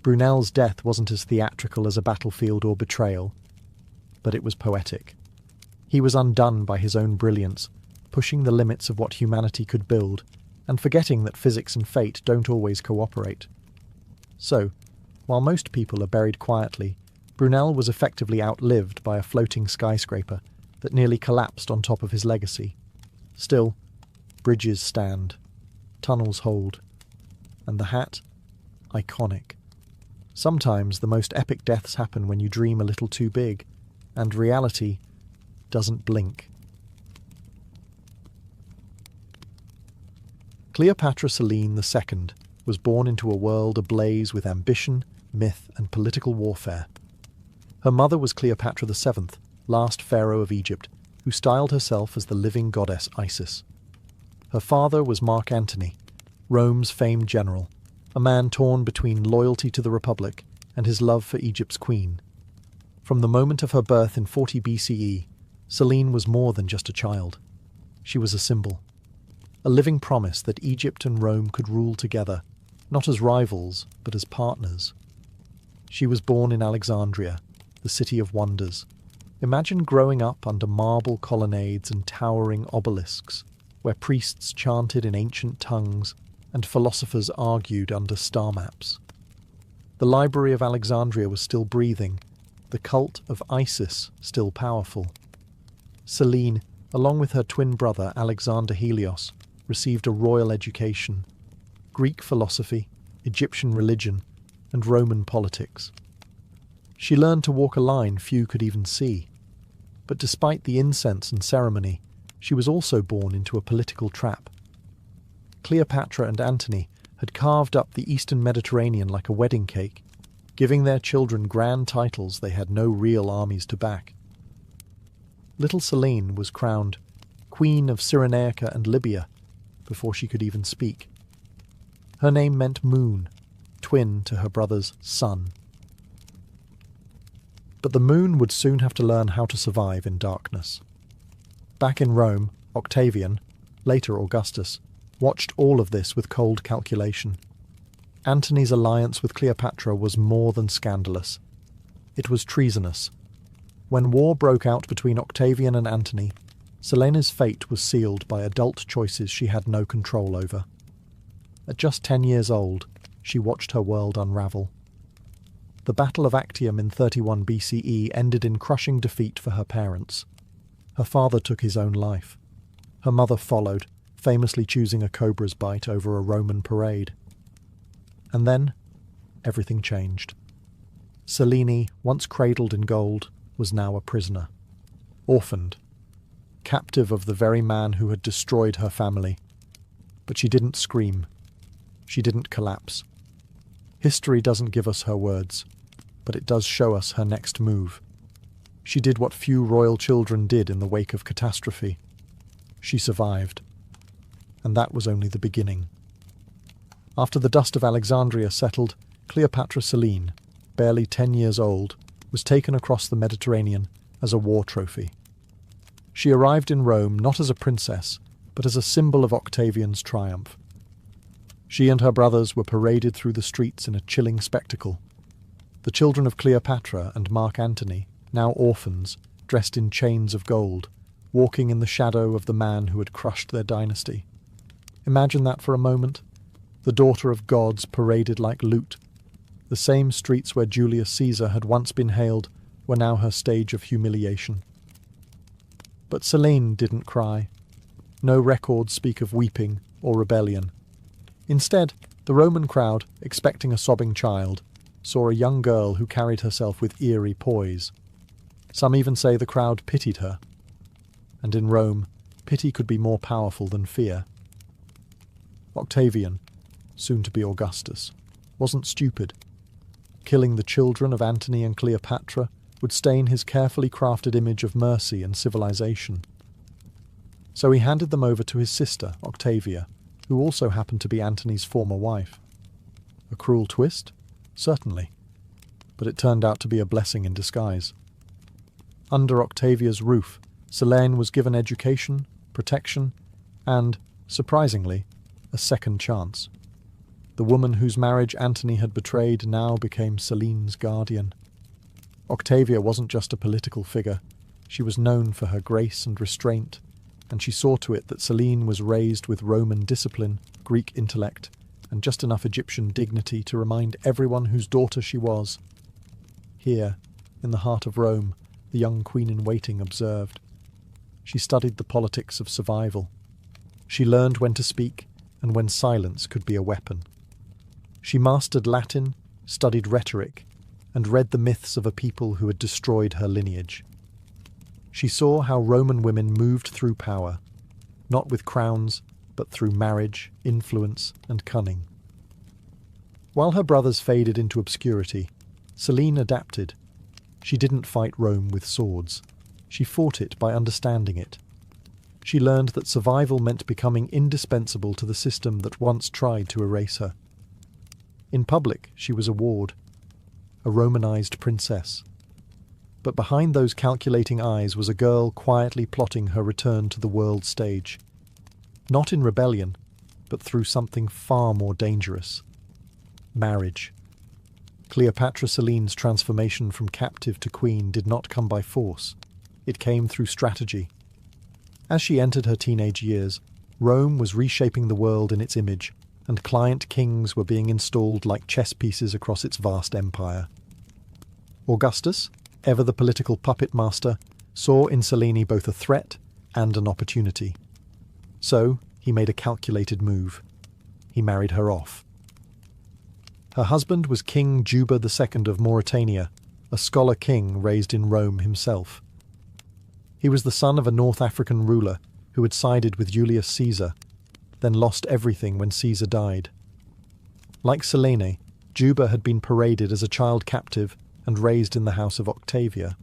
Speaker 1: Brunel's death wasn't as theatrical as a battlefield or betrayal, but it was poetic. He was undone by his own brilliance, pushing the limits of what humanity could build, and forgetting that physics and fate don't always cooperate. So, while most people are buried quietly, Brunel was effectively outlived by a floating skyscraper that nearly collapsed on top of his legacy. Still, bridges stand, tunnels hold, and the hat? Iconic. Sometimes the most epic deaths happen when you dream a little too big, and reality doesn't blink. Cleopatra Selene II was born into a world ablaze with ambition, myth, and political warfare. Her mother was Cleopatra VII, last pharaoh of Egypt, who styled herself as the living goddess Isis. Her father was Mark Antony, Rome's famed general, a man torn between loyalty to the Republic and his love for Egypt's queen. From the moment of her birth in 40 BCE, Selene was more than just a child. She was a symbol, a living promise that Egypt and Rome could rule together, not as rivals, but as partners. She was born in Alexandria, the city of wonders. Imagine growing up under marble colonnades and towering obelisks, where priests chanted in ancient tongues and philosophers argued under star maps. The Library of Alexandria was still breathing, the cult of Isis still powerful. Selene, along with her twin brother Alexander Helios, received a royal education: Greek philosophy, Egyptian religion, and Roman politics. She learned to walk a line few could even see. But despite the incense and ceremony, she was also born into a political trap. Cleopatra and Antony had carved up the Eastern Mediterranean like a wedding cake, giving their children grand titles they had no real armies to back. Little Selene was crowned Queen of Cyrenaica and Libya before she could even speak. Her name meant moon, twin to her brother's sun. But the moon would soon have to learn how to survive in darkness. Back in Rome, Octavian, later Augustus, watched all of this with cold calculation. Antony's alliance with Cleopatra was more than scandalous. It was treasonous. When war broke out between Octavian and Antony, Silene's fate was sealed by adult choices she had no control over. At just 10 years old, she watched her world unravel. The Battle of Actium in 31 BCE ended in crushing defeat for her parents. Her father took his own life. Her mother followed, famously choosing a cobra's bite over a Roman parade. And then, everything changed. Selene, once cradled in gold, was now a prisoner. Orphaned. Captive of the very man who had destroyed her family. But she didn't scream. She didn't collapse. History doesn't give us her words, but it does show us her next move. She did what few royal children did in the wake of catastrophe. She survived. And that was only the beginning. After the dust of Alexandria settled, Cleopatra Selene, barely 10 years old, was taken across the Mediterranean as a war trophy. She arrived in Rome not as a princess, but as a symbol of Octavian's triumph. She and her brothers were paraded through the streets in a chilling spectacle. The children of Cleopatra and Mark Antony, now orphans, dressed in chains of gold, walking in the shadow of the man who had crushed their dynasty. Imagine that for a moment. The daughter of gods paraded like loot. The same streets where Julius Caesar had once been hailed were now her stage of humiliation. But Selene didn't cry. No records speak of weeping or rebellion. Instead, the Roman crowd, expecting a sobbing child, saw a young girl who carried herself with eerie poise. Some even say the crowd pitied her. And in Rome, pity could be more powerful than fear. Octavian, soon to be Augustus, wasn't stupid. Killing the children of Antony and Cleopatra would stain his carefully crafted image of mercy and civilization. So he handed them over to his sister, Octavia, who also happened to be Antony's former wife. A cruel twist? Certainly. But it turned out to be a blessing in disguise. Under Octavia's roof, Selene was given education, protection, and, surprisingly, a second chance. The woman whose marriage Antony had betrayed now became Selene's guardian. Octavia wasn't just a political figure. She was known for her grace and restraint, and she saw to it that Selene was raised with Roman discipline, Greek intellect, and just enough Egyptian dignity to remind everyone whose daughter she was. Here, in the heart of Rome, the young queen-in-waiting observed. She studied the politics of survival. She learned when to speak and when silence could be a weapon. She mastered Latin, studied rhetoric, and read the myths of a people who had destroyed her lineage. She saw how Roman women moved through power, not with crowns, but through marriage, influence, and cunning. While her brothers faded into obscurity, Selene adapted. She didn't fight Rome with swords. She fought it by understanding it. She learned that survival meant becoming indispensable to the system that once tried to erase her. In public, she was a ward, a Romanized princess. But behind those calculating eyes was a girl quietly plotting her return to the world stage. Not in rebellion, but through something far more dangerous. Marriage. Cleopatra Selene's transformation from captive to queen did not come by force. It came through strategy. As she entered her teenage years, Rome was reshaping the world in its image, and client kings were being installed like chess pieces across its vast empire. Augustus, ever the political puppet master, saw in Selene both a threat and an opportunity. So he made a calculated move. He married her off. Her husband was King Juba II of Mauritania, a scholar king raised in Rome himself. He was the son of a North African ruler who had sided with Julius Caesar, then lost everything when Caesar died. Like Selene, Juba had been paraded as a child captive and raised in the house of Octavia.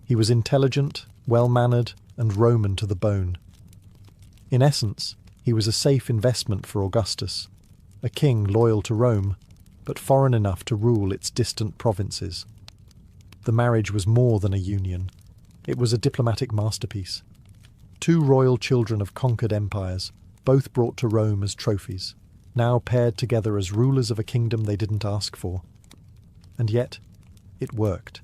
Speaker 1: He was intelligent, well-mannered, and Roman to the bone. In essence, he was a safe investment for Augustus, a king loyal to Rome, but foreign enough to rule its distant provinces. The marriage was more than a union. It was a diplomatic masterpiece. Two royal children of conquered empires, both brought to Rome as trophies, now paired together as rulers of a kingdom they didn't ask for. And yet, it worked.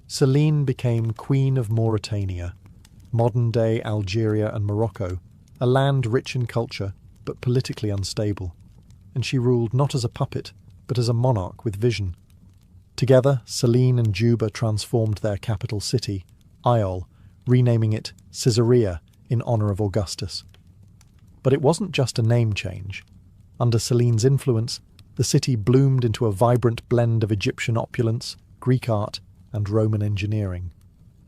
Speaker 1: Selene became Queen of Mauritania, modern-day Algeria and Morocco, a land rich in culture but politically unstable. And she ruled not as a puppet, but as a monarch with vision. Together, Selene and Juba transformed their capital city, Iol, renaming it Caesarea in honour of Augustus. But it wasn't just a name change. Under Selene's influence, the city bloomed into a vibrant blend of Egyptian opulence, Greek art, and Roman engineering.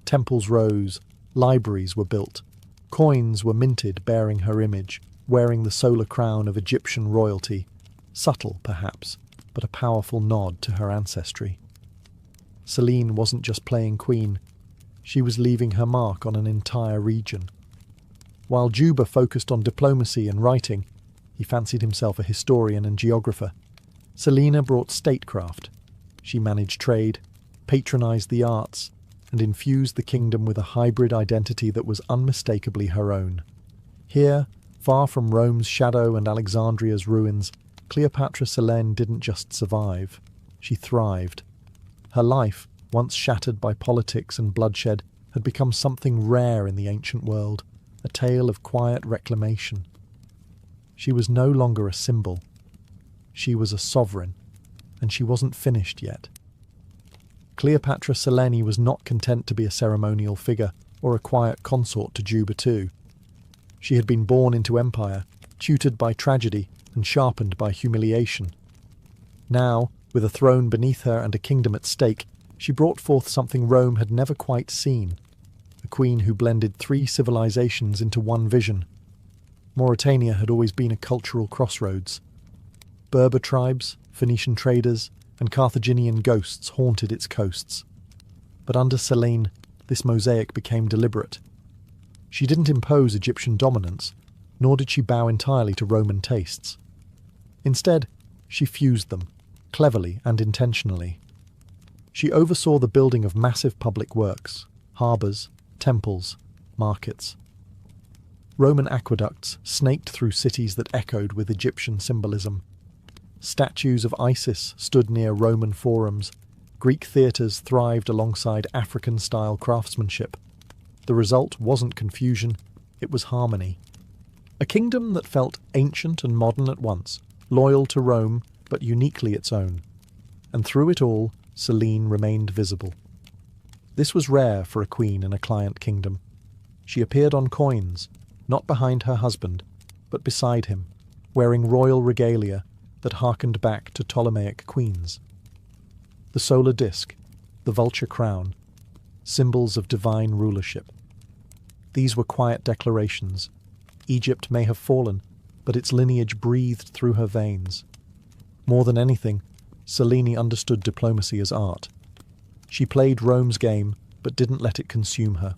Speaker 1: Temples rose, libraries were built, coins were minted bearing her image, wearing the solar crown of Egyptian royalty, subtle perhaps, but a powerful nod to her ancestry. Selene wasn't just playing queen, she was leaving her mark on an entire region. While Juba focused on diplomacy and writing, he fancied himself a historian and geographer. Selene brought statecraft. She managed trade, patronised the arts, and infused the kingdom with a hybrid identity that was unmistakably her own. Here, far from Rome's shadow and Alexandria's ruins, Cleopatra Selene didn't just survive, she thrived. Her life, once shattered by politics and bloodshed, had become something rare in the ancient world, a tale of quiet reclamation. She was no longer a symbol. She was a sovereign, and she wasn't finished yet. Cleopatra Selene was not content to be a ceremonial figure or a quiet consort to Juba II. She had been born into empire, tutored by tragedy and sharpened by humiliation. Now, with a throne beneath her and a kingdom at stake, she brought forth something Rome had never quite seen, a queen who blended three civilizations into one vision. Mauritania had always been a cultural crossroads. Berber tribes, Phoenician traders, and Carthaginian ghosts haunted its coasts. But under Selene, this mosaic became deliberate. She didn't impose Egyptian dominance, nor did she bow entirely to Roman tastes. Instead, she fused them, cleverly and intentionally. She oversaw the building of massive public works, harbours, temples, markets. Roman aqueducts snaked through cities that echoed with Egyptian symbolism. Statues of Isis stood near Roman forums. Greek theatres thrived alongside African-style craftsmanship. The result wasn't confusion, it was harmony. A kingdom that felt ancient and modern at once, loyal to Rome, but uniquely its own. And through it all, Selene remained visible. This was rare for a queen in a client kingdom. She appeared on coins, not behind her husband, but beside him, wearing royal regalia that harkened back to Ptolemaic queens. The solar disk, the vulture crown, symbols of divine rulership. These were quiet declarations. Egypt may have fallen, but its lineage breathed through her veins. More than anything, Selene understood diplomacy as art. She played Rome's game, but didn't let it consume her.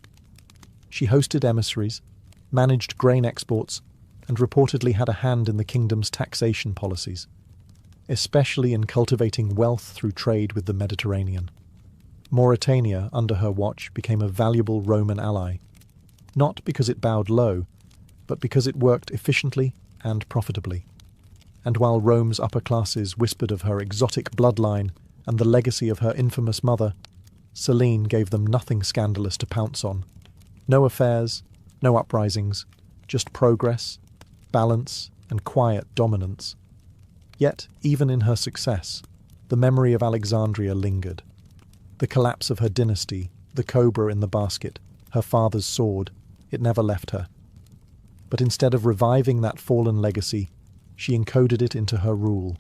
Speaker 1: She hosted emissaries, managed grain exports, and reportedly had a hand in the kingdom's taxation policies, especially in cultivating wealth through trade with the Mediterranean. Mauritania, under her watch, became a valuable Roman ally, not because it bowed low, but because it worked efficiently and profitably. And while Rome's upper classes whispered of her exotic bloodline and the legacy of her infamous mother, Selene gave them nothing scandalous to pounce on. No affairs, no uprisings, just progress, balance, and quiet dominance. Yet, even in her success, the memory of Alexandria lingered. The collapse of her dynasty, the cobra in the basket, her father's sword, it never left her. But instead of reviving that fallen legacy, she encoded it into her rule.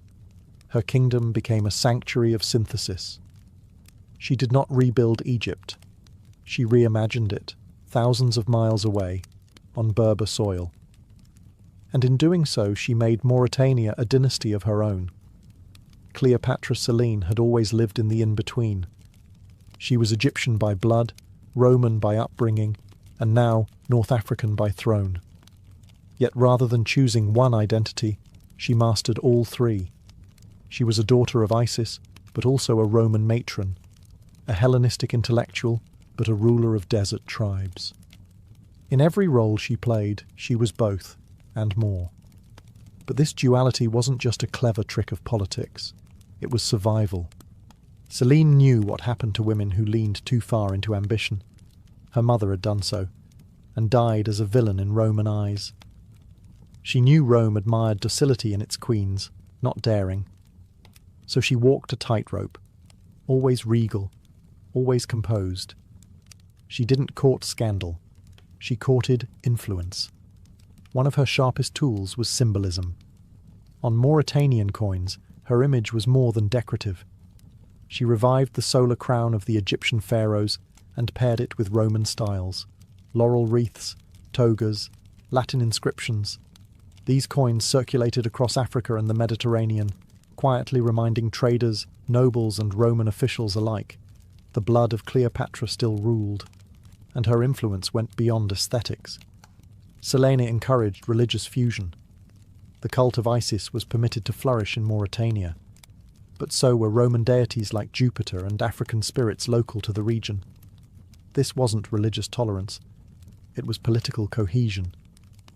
Speaker 1: Her kingdom became a sanctuary of synthesis. She did not rebuild Egypt. She reimagined it, thousands of miles away, on Berber soil. And in doing so, she made Mauritania a dynasty of her own. Cleopatra Selene had always lived in the in-between. She was Egyptian by blood, Roman by upbringing, and now North African by throne. Yet rather than choosing one identity, she mastered all three. She was a daughter of Isis, but also a Roman matron. a Hellenistic intellectual, but a ruler of desert tribes. In every role she played, she was both, and more. But this duality wasn't just a clever trick of politics. It was survival. Selene knew what happened to women who leaned too far into ambition. Her mother had done so, and died as a villain in Roman eyes. She knew Rome admired docility in its queens, not daring. So she walked a tightrope, always regal, always composed. She didn't court scandal. She courted influence. One of her sharpest tools was symbolism. On Mauritanian coins, her image was more than decorative. She revived the solar crown of the Egyptian pharaohs and paired it with Roman styles. Laurel wreaths, togas, Latin inscriptions. These coins circulated across Africa and the Mediterranean, quietly reminding traders, nobles and Roman officials alike. The blood of Cleopatra still ruled, and her influence went beyond aesthetics. Selene encouraged religious fusion. The cult of Isis was permitted to flourish in Mauritania, but so were Roman deities like Jupiter and African spirits local to the region. This wasn't religious tolerance. It was political cohesion.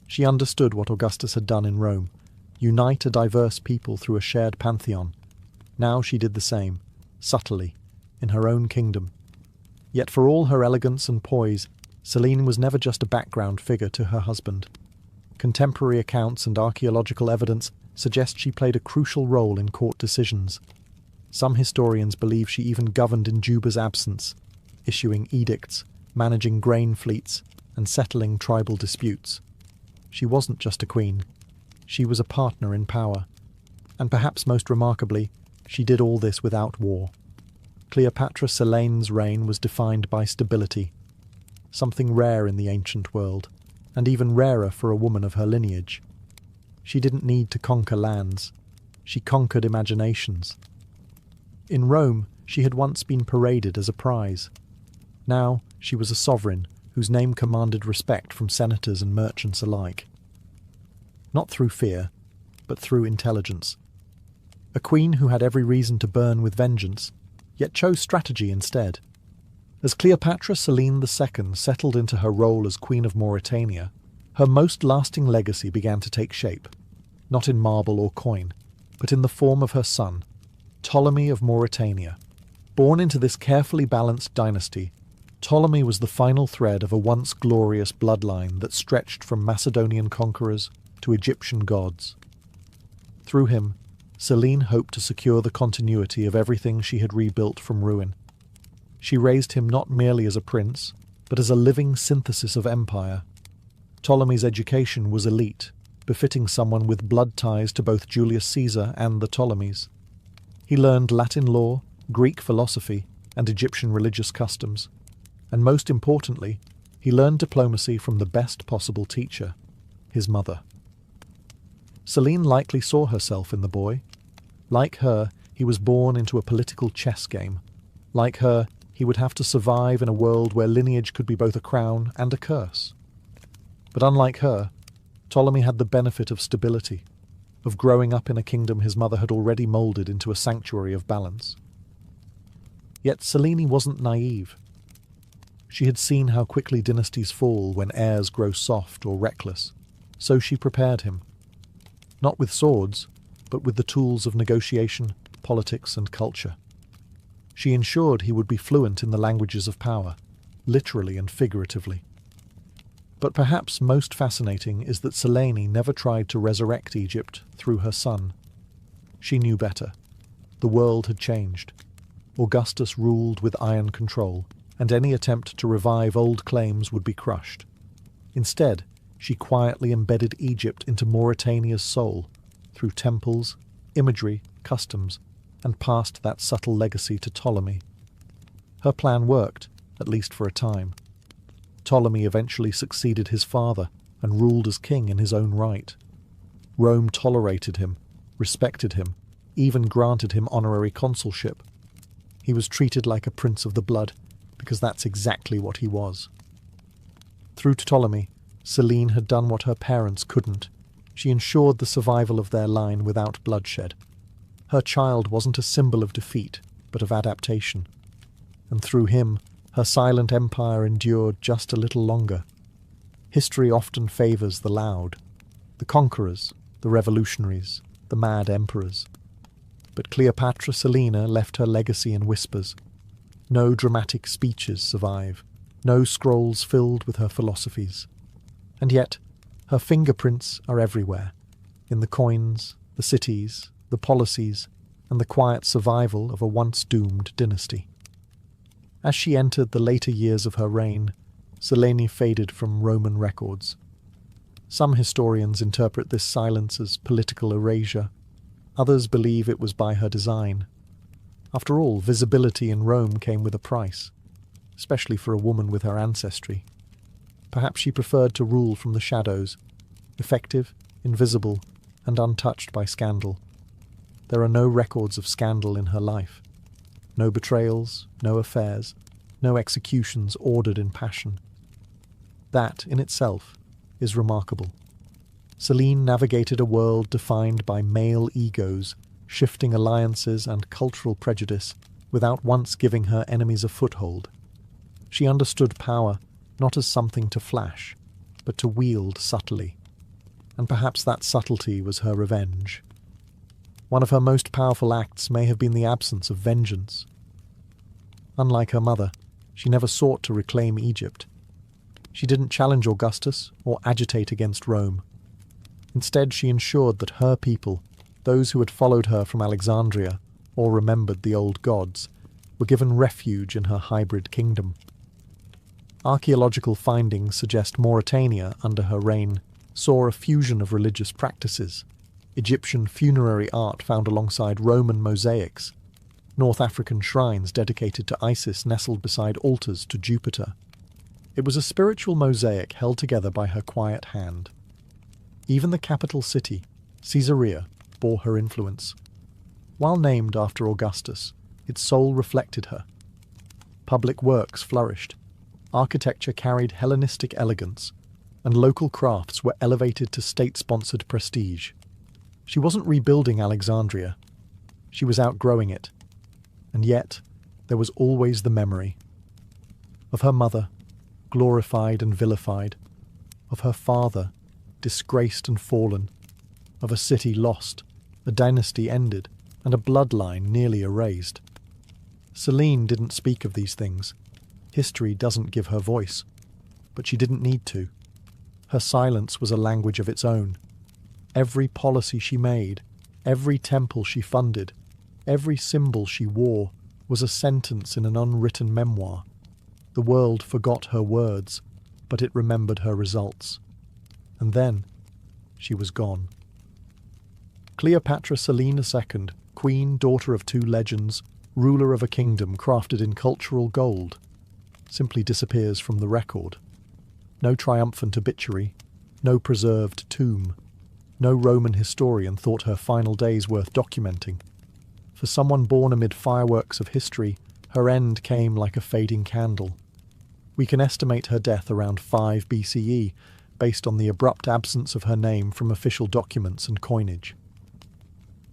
Speaker 1: She understood what Augustus had done in Rome, unite a diverse people through a shared pantheon. Now she did the same, subtly, in her own kingdom. Yet for all her elegance and poise, Selene was never just a background figure to her husband. Contemporary accounts and archaeological evidence suggest she played a crucial role in court decisions. Some historians believe she even governed in Juba's absence, issuing edicts, managing grain fleets, and settling tribal disputes. She wasn't just a queen. She was a partner in power. And perhaps most remarkably, she did all this without war. Cleopatra Selene's reign was defined by stability, something rare in the ancient world, and even rarer for a woman of her lineage. She didn't need to conquer lands. She conquered imaginations. In Rome, she had once been paraded as a prize. Now, she was a sovereign whose name commanded respect from senators and merchants alike. Not through fear, but through intelligence. A queen who had every reason to burn with vengeance, yet chose strategy instead. As Cleopatra Selene II settled into her role as Queen of Mauritania, her most lasting legacy began to take shape, not in marble or coin, but in the form of her son, Ptolemy of Mauritania. Born into this carefully balanced dynasty, Ptolemy was the final thread of a once glorious bloodline that stretched from Macedonian conquerors to Egyptian gods. Through him, Selene hoped to secure the continuity of everything she had rebuilt from ruin. She raised him not merely as a prince, but as a living synthesis of empire. Ptolemy's education was elite, befitting someone with blood ties to both Julius Caesar and the Ptolemies. He learned Latin law, Greek philosophy, and Egyptian religious customs. And most importantly, he learned diplomacy from the best possible teacher, his mother. Selene likely saw herself in the boy. Like her, he was born into a political chess game. Like her, he would have to survive in a world where lineage could be both a crown and a curse. But unlike her, Ptolemy had the benefit of stability, of growing up in a kingdom his mother had already moulded into a sanctuary of balance. Yet Selene wasn't naive. She had seen how quickly dynasties fall when heirs grow soft or reckless, so she prepared him. Not with swords, but with the tools of negotiation, politics, and culture. She ensured he would be fluent in the languages of power, literally and figuratively. But perhaps most fascinating is that Selene never tried to resurrect Egypt through her son. She knew better. The world had changed. Augustus ruled with iron control, and any attempt to revive old claims would be crushed. Instead, she quietly embedded Egypt into Mauritania's soul, through temples, imagery, customs, and passed that subtle legacy to Ptolemy. Her plan worked, at least for a time. Ptolemy eventually succeeded his father and ruled as king in his own right. Rome tolerated him, respected him, even granted him honorary consulship. He was treated like a prince of the blood, because that's exactly what he was. Through Ptolemy, Selene had done what her parents couldn't. She ensured the survival of their line without bloodshed. Her child wasn't a symbol of defeat, but of adaptation. and through him, her silent empire endured just a little longer. History often favours the loud, the conquerors, the revolutionaries, the mad emperors. But Cleopatra Selina left her legacy in whispers. No dramatic speeches survive, no scrolls filled with her philosophies. And yet, her fingerprints are everywhere, in the coins, the cities, the policies, and the quiet survival of a once-doomed dynasty. As she entered the later years of her reign, Selene faded from Roman records. Some historians interpret this silence as political erasure. Others believe it was by her design. After all, visibility in Rome came with a price, especially for a woman with her ancestry. Perhaps she preferred to rule from the shadows, effective, invisible, and untouched by scandal. There are no records of scandal in her life. No betrayals, no affairs, no executions ordered in passion. That, in itself, is remarkable. Selene navigated a world defined by male egos, shifting alliances and cultural prejudice without once giving her enemies a foothold. She understood power not as something to flash, but to wield subtly. And perhaps that subtlety was her revenge. One of her most powerful acts may have been the absence of vengeance. Unlike her mother, she never sought to reclaim Egypt. She didn't challenge Augustus or agitate against Rome. Instead, she ensured that her people, those who had followed her from Alexandria or remembered the old gods, were given refuge in her hybrid kingdom. Archaeological findings suggest Mauritania, under her reign, saw a fusion of religious practices: Egyptian funerary art found alongside Roman mosaics, North African shrines dedicated to Isis nestled beside altars to Jupiter. It was a spiritual mosaic held together by her quiet hand. Even the capital city, Caesarea, bore her influence. While named after Augustus, its soul reflected her. Public works flourished, architecture carried Hellenistic elegance, and local crafts were elevated to state-sponsored prestige. She wasn't rebuilding Alexandria. She was outgrowing it. And yet, there was always the memory of her mother, glorified and vilified, of her father, disgraced and fallen, of a city lost, a dynasty ended, and a bloodline nearly erased. Selene didn't speak of these things. History doesn't give her voice, but she didn't need to. Her silence was a language of its own. Every policy she made, every temple she funded, every symbol she wore was a sentence in an unwritten memoir. The world forgot her words, but it remembered her results. And then, she was gone. Cleopatra Selene II, queen, daughter of two legends, ruler of a kingdom crafted in cultural gold, simply disappears from the record. No triumphant obituary, no preserved tomb. No Roman historian thought her final days worth documenting. For someone born amid fireworks of history, her end came like a fading candle. We can estimate her death around 5 BCE, based on the abrupt absence of her name from official documents and coinage.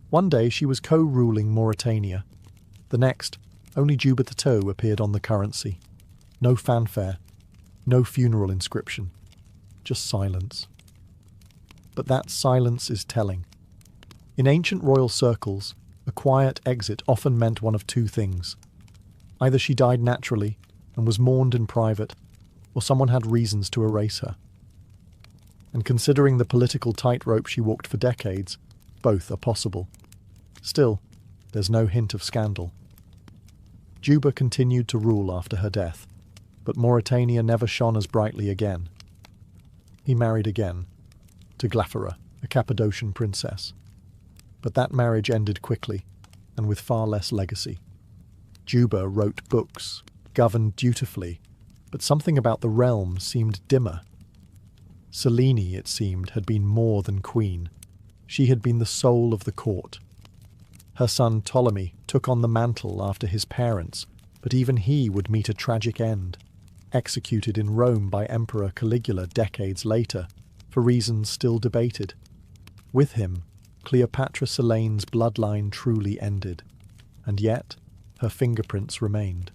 Speaker 1: One day she was co-ruling Mauritania. The next, only Juba II appeared on the currency. No fanfare, no funeral inscription, just silence. But that silence is telling. In ancient royal circles, a quiet exit often meant one of two things. Either she died naturally and was mourned in private, or someone had reasons to erase her. And considering the political tightrope she walked for decades, both are possible. Still, there's no hint of scandal. Juba continued to rule after her death, but Mauritania never shone as brightly again. He married again, to Glaphyra, a Cappadocian princess. But that marriage ended quickly, and with far less legacy. Juba wrote books, governed dutifully, but something about the realm seemed dimmer. Selene, it seemed, had been more than queen. She had been the soul of the court. Her son Ptolemy took on the mantle after his parents, but even he would meet a tragic end, executed in Rome by Emperor Caligula decades later, for reasons still debated. With him, Cleopatra Selene's bloodline truly ended, and yet her fingerprints remained.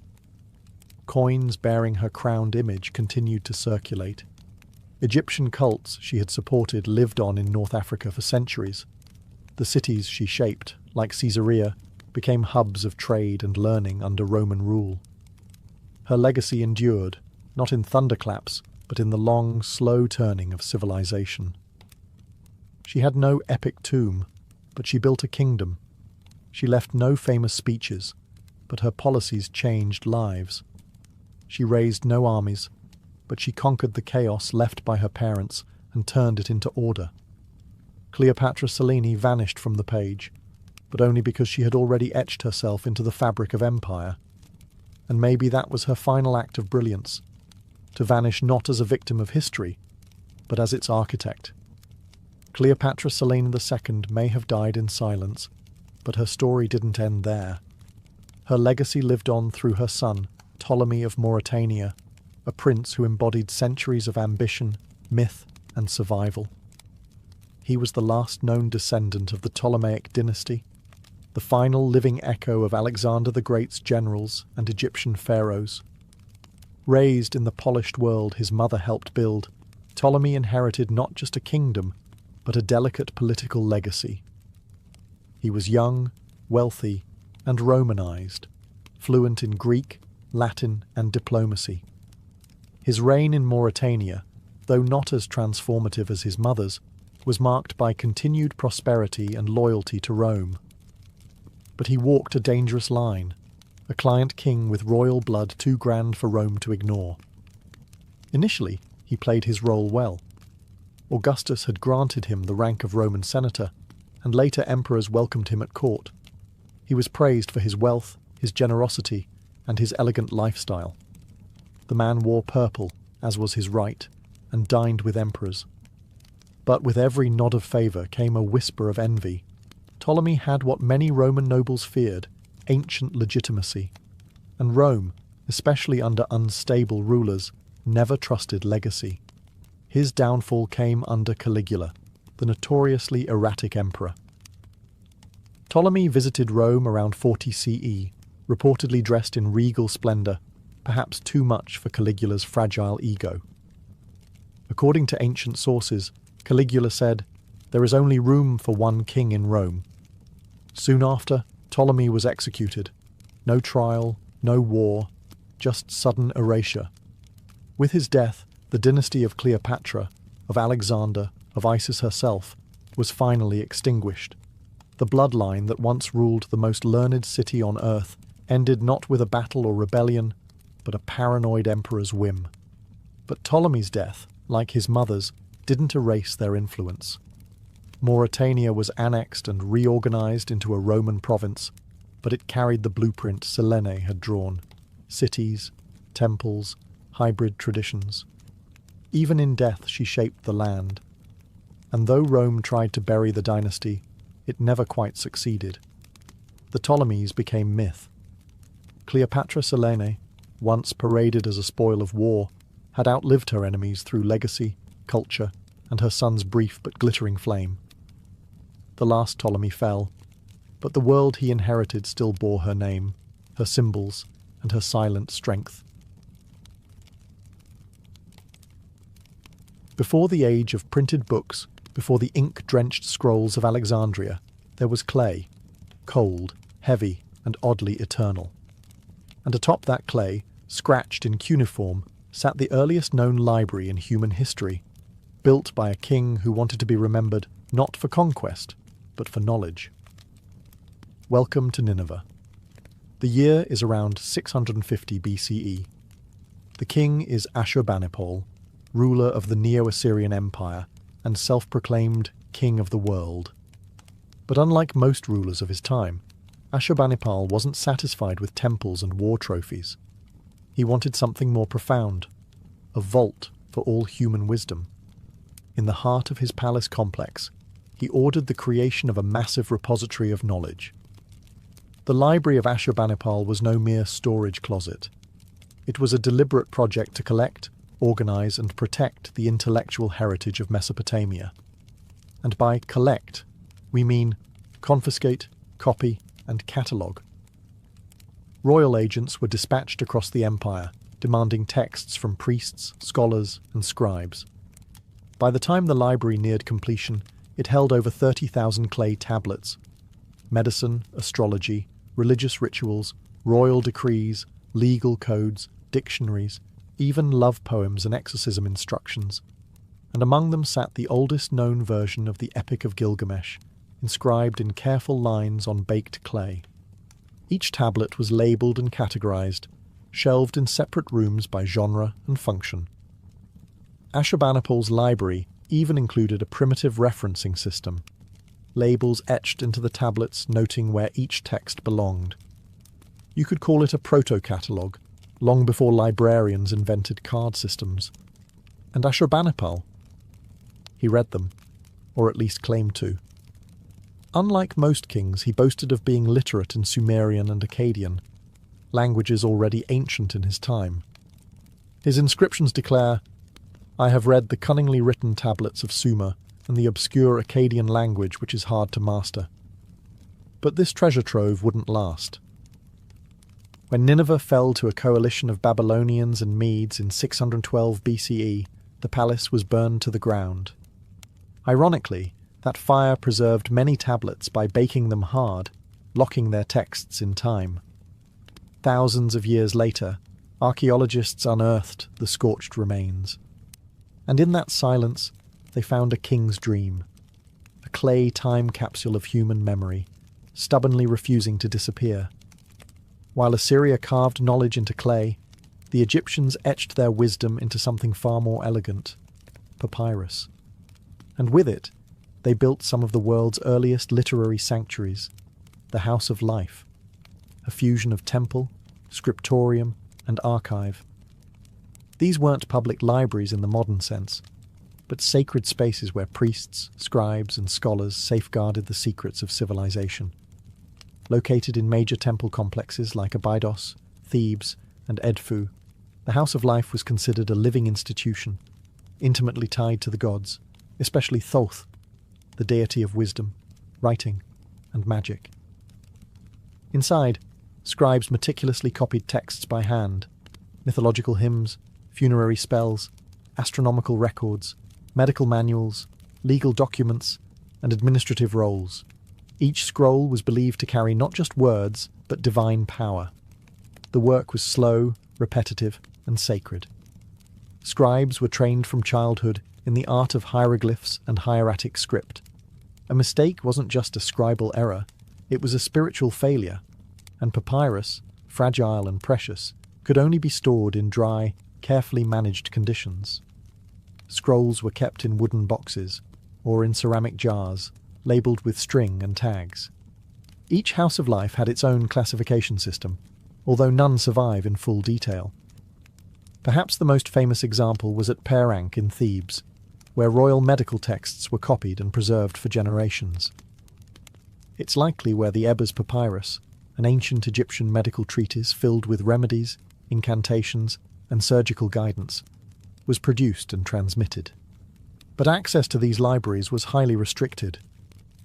Speaker 1: Coins bearing her crowned image continued to circulate. Egyptian cults she had supported lived on in North Africa for centuries. The cities she shaped, like Caesarea, became hubs of trade and learning under Roman rule. Her legacy endured, not in thunderclaps, but in the long, slow turning of civilization. She had no epic tomb, but she built a kingdom. She left no famous speeches, but her policies changed lives. She raised no armies, but she conquered the chaos left by her parents and turned it into order. Cleopatra Selene vanished from the page, but only because she had already etched herself into the fabric of empire. And maybe that was her final act of brilliance, to vanish not as a victim of history, but as its architect. Cleopatra Selene II may have died in silence, but her story didn't end there. Her legacy lived on through her son, Ptolemy of Mauritania, a prince who embodied centuries of ambition, myth, and survival. He was the last known descendant of the Ptolemaic dynasty, the final living echo of Alexander the Great's generals and Egyptian pharaohs. Raised in the polished world his mother helped build, Ptolemy inherited not just a kingdom, but a delicate political legacy. He was young, wealthy, and Romanized, fluent in Greek, Latin, and diplomacy. His reign in Mauritania, though not as transformative as his mother's, was marked by continued prosperity and loyalty to Rome. But he walked a dangerous line, a client king with royal blood too grand for Rome to ignore. Initially, he played his role well. Augustus had granted him the rank of Roman senator, and later emperors welcomed him at court. He was praised for his wealth, his generosity, and his elegant lifestyle. The man wore purple, as was his right, and dined with emperors. But with every nod of favour came a whisper of envy. Ptolemy had what many Roman nobles feared, ancient legitimacy, and Rome, especially under unstable rulers, never trusted legacy. His downfall came under Caligula, the notoriously erratic emperor. Ptolemy visited Rome around 40 CE, reportedly dressed in regal splendour, perhaps too much for Caligula's fragile ego. According to ancient sources, Caligula said, "There is only room for one king in Rome." Soon after, Ptolemy was executed. No trial, no war, just sudden erasure. With his death, the dynasty of Cleopatra, of Alexander, of Isis herself, was finally extinguished. The bloodline that once ruled the most learned city on earth ended not with a battle or rebellion, but a paranoid emperor's whim. But Ptolemy's death, like his mother's, didn't erase their influence. Mauritania was annexed and reorganized into a Roman province, but it carried the blueprint Selene had drawn: cities, temples, hybrid traditions. Even in death she shaped the land. And though Rome tried to bury the dynasty, it never quite succeeded. The Ptolemies became myth. Cleopatra Selene, once paraded as a spoil of war, had outlived her enemies through legacy, culture, and her son's brief but glittering flame. The last Ptolemy fell, but the world he inherited still bore her name, her symbols, and her silent strength. Before the age of printed books, before the ink-drenched scrolls of Alexandria, there was clay, cold, heavy, and oddly eternal. And atop that clay, scratched in cuneiform, sat the earliest known library in human history, built by a king who wanted to be remembered not for conquest, but for knowledge. Welcome to Nineveh. The year is around 650 BCE. The king is Ashurbanipal, ruler of the Neo-Assyrian Empire and self-proclaimed king of the world. But unlike most rulers of his time, Ashurbanipal wasn't satisfied with temples and war trophies. He wanted something more profound, a vault for all human wisdom. In the heart of his palace complex, he ordered the creation of a massive repository of knowledge. The library of Ashurbanipal was no mere storage closet. It was a deliberate project to collect, organize, and protect the intellectual heritage of Mesopotamia. And by collect, we mean confiscate, copy, and catalogue. Royal agents were dispatched across the empire, demanding texts from priests, scholars, and scribes. By the time the library neared completion, it held over 30,000 clay tablets. Medicine, astrology, religious rituals, royal decrees, legal codes, dictionaries, even love poems and exorcism instructions. And among them sat the oldest known version of the Epic of Gilgamesh, inscribed in careful lines on baked clay. Each tablet was labelled and categorized, shelved in separate rooms by genre and function. Ashurbanipal's library even included a primitive referencing system, labels etched into the tablets noting where each text belonged. You could call it a proto-catalogue, long before librarians invented card systems. And Ashurbanipal, he read them, or at least claimed to. Unlike most kings, he boasted of being literate in Sumerian and Akkadian, languages already ancient in his time. His inscriptions declare, "I have read the cunningly written tablets of Sumer and the obscure Akkadian language which is hard to master." But this treasure trove wouldn't last. When Nineveh fell to a coalition of Babylonians and Medes in 612 BCE, the palace was burned to the ground. Ironically, that fire preserved many tablets by baking them hard, locking their texts in time. Thousands of years later, archaeologists unearthed the scorched remains. And in that silence, they found a king's dream, a clay time capsule of human memory, stubbornly refusing to disappear. While Assyria carved knowledge into clay, the Egyptians etched their wisdom into something far more elegant, papyrus. And with it, they built some of the world's earliest literary sanctuaries, the House of Life, a fusion of temple, scriptorium, and archive. These weren't public libraries in the modern sense, but sacred spaces where priests, scribes, and scholars safeguarded the secrets of civilization. Located in major temple complexes like Abydos, Thebes, and Edfu, the House of Life was considered a living institution, intimately tied to the gods, especially Thoth, the deity of wisdom, writing, and magic. Inside, scribes meticulously copied texts by hand, mythological hymns, funerary spells, astronomical records, medical manuals, legal documents, and administrative rolls. Each scroll was believed to carry not just words, but divine power. The work was slow, repetitive, and sacred. Scribes were trained from childhood in the art of hieroglyphs and hieratic script. A mistake wasn't just a scribal error, it was a spiritual failure, and papyrus, fragile and precious, could only be stored in dry, carefully managed conditions. Scrolls were kept in wooden boxes, or in ceramic jars, labelled with string and tags. Each House of Life had its own classification system, although none survive in full detail. Perhaps the most famous example was at Perank in Thebes, where royal medical texts were copied and preserved for generations. It's likely where the Ebers Papyrus, an ancient Egyptian medical treatise filled with remedies, incantations, and surgical guidance, was produced and transmitted. But access to these libraries was highly restricted.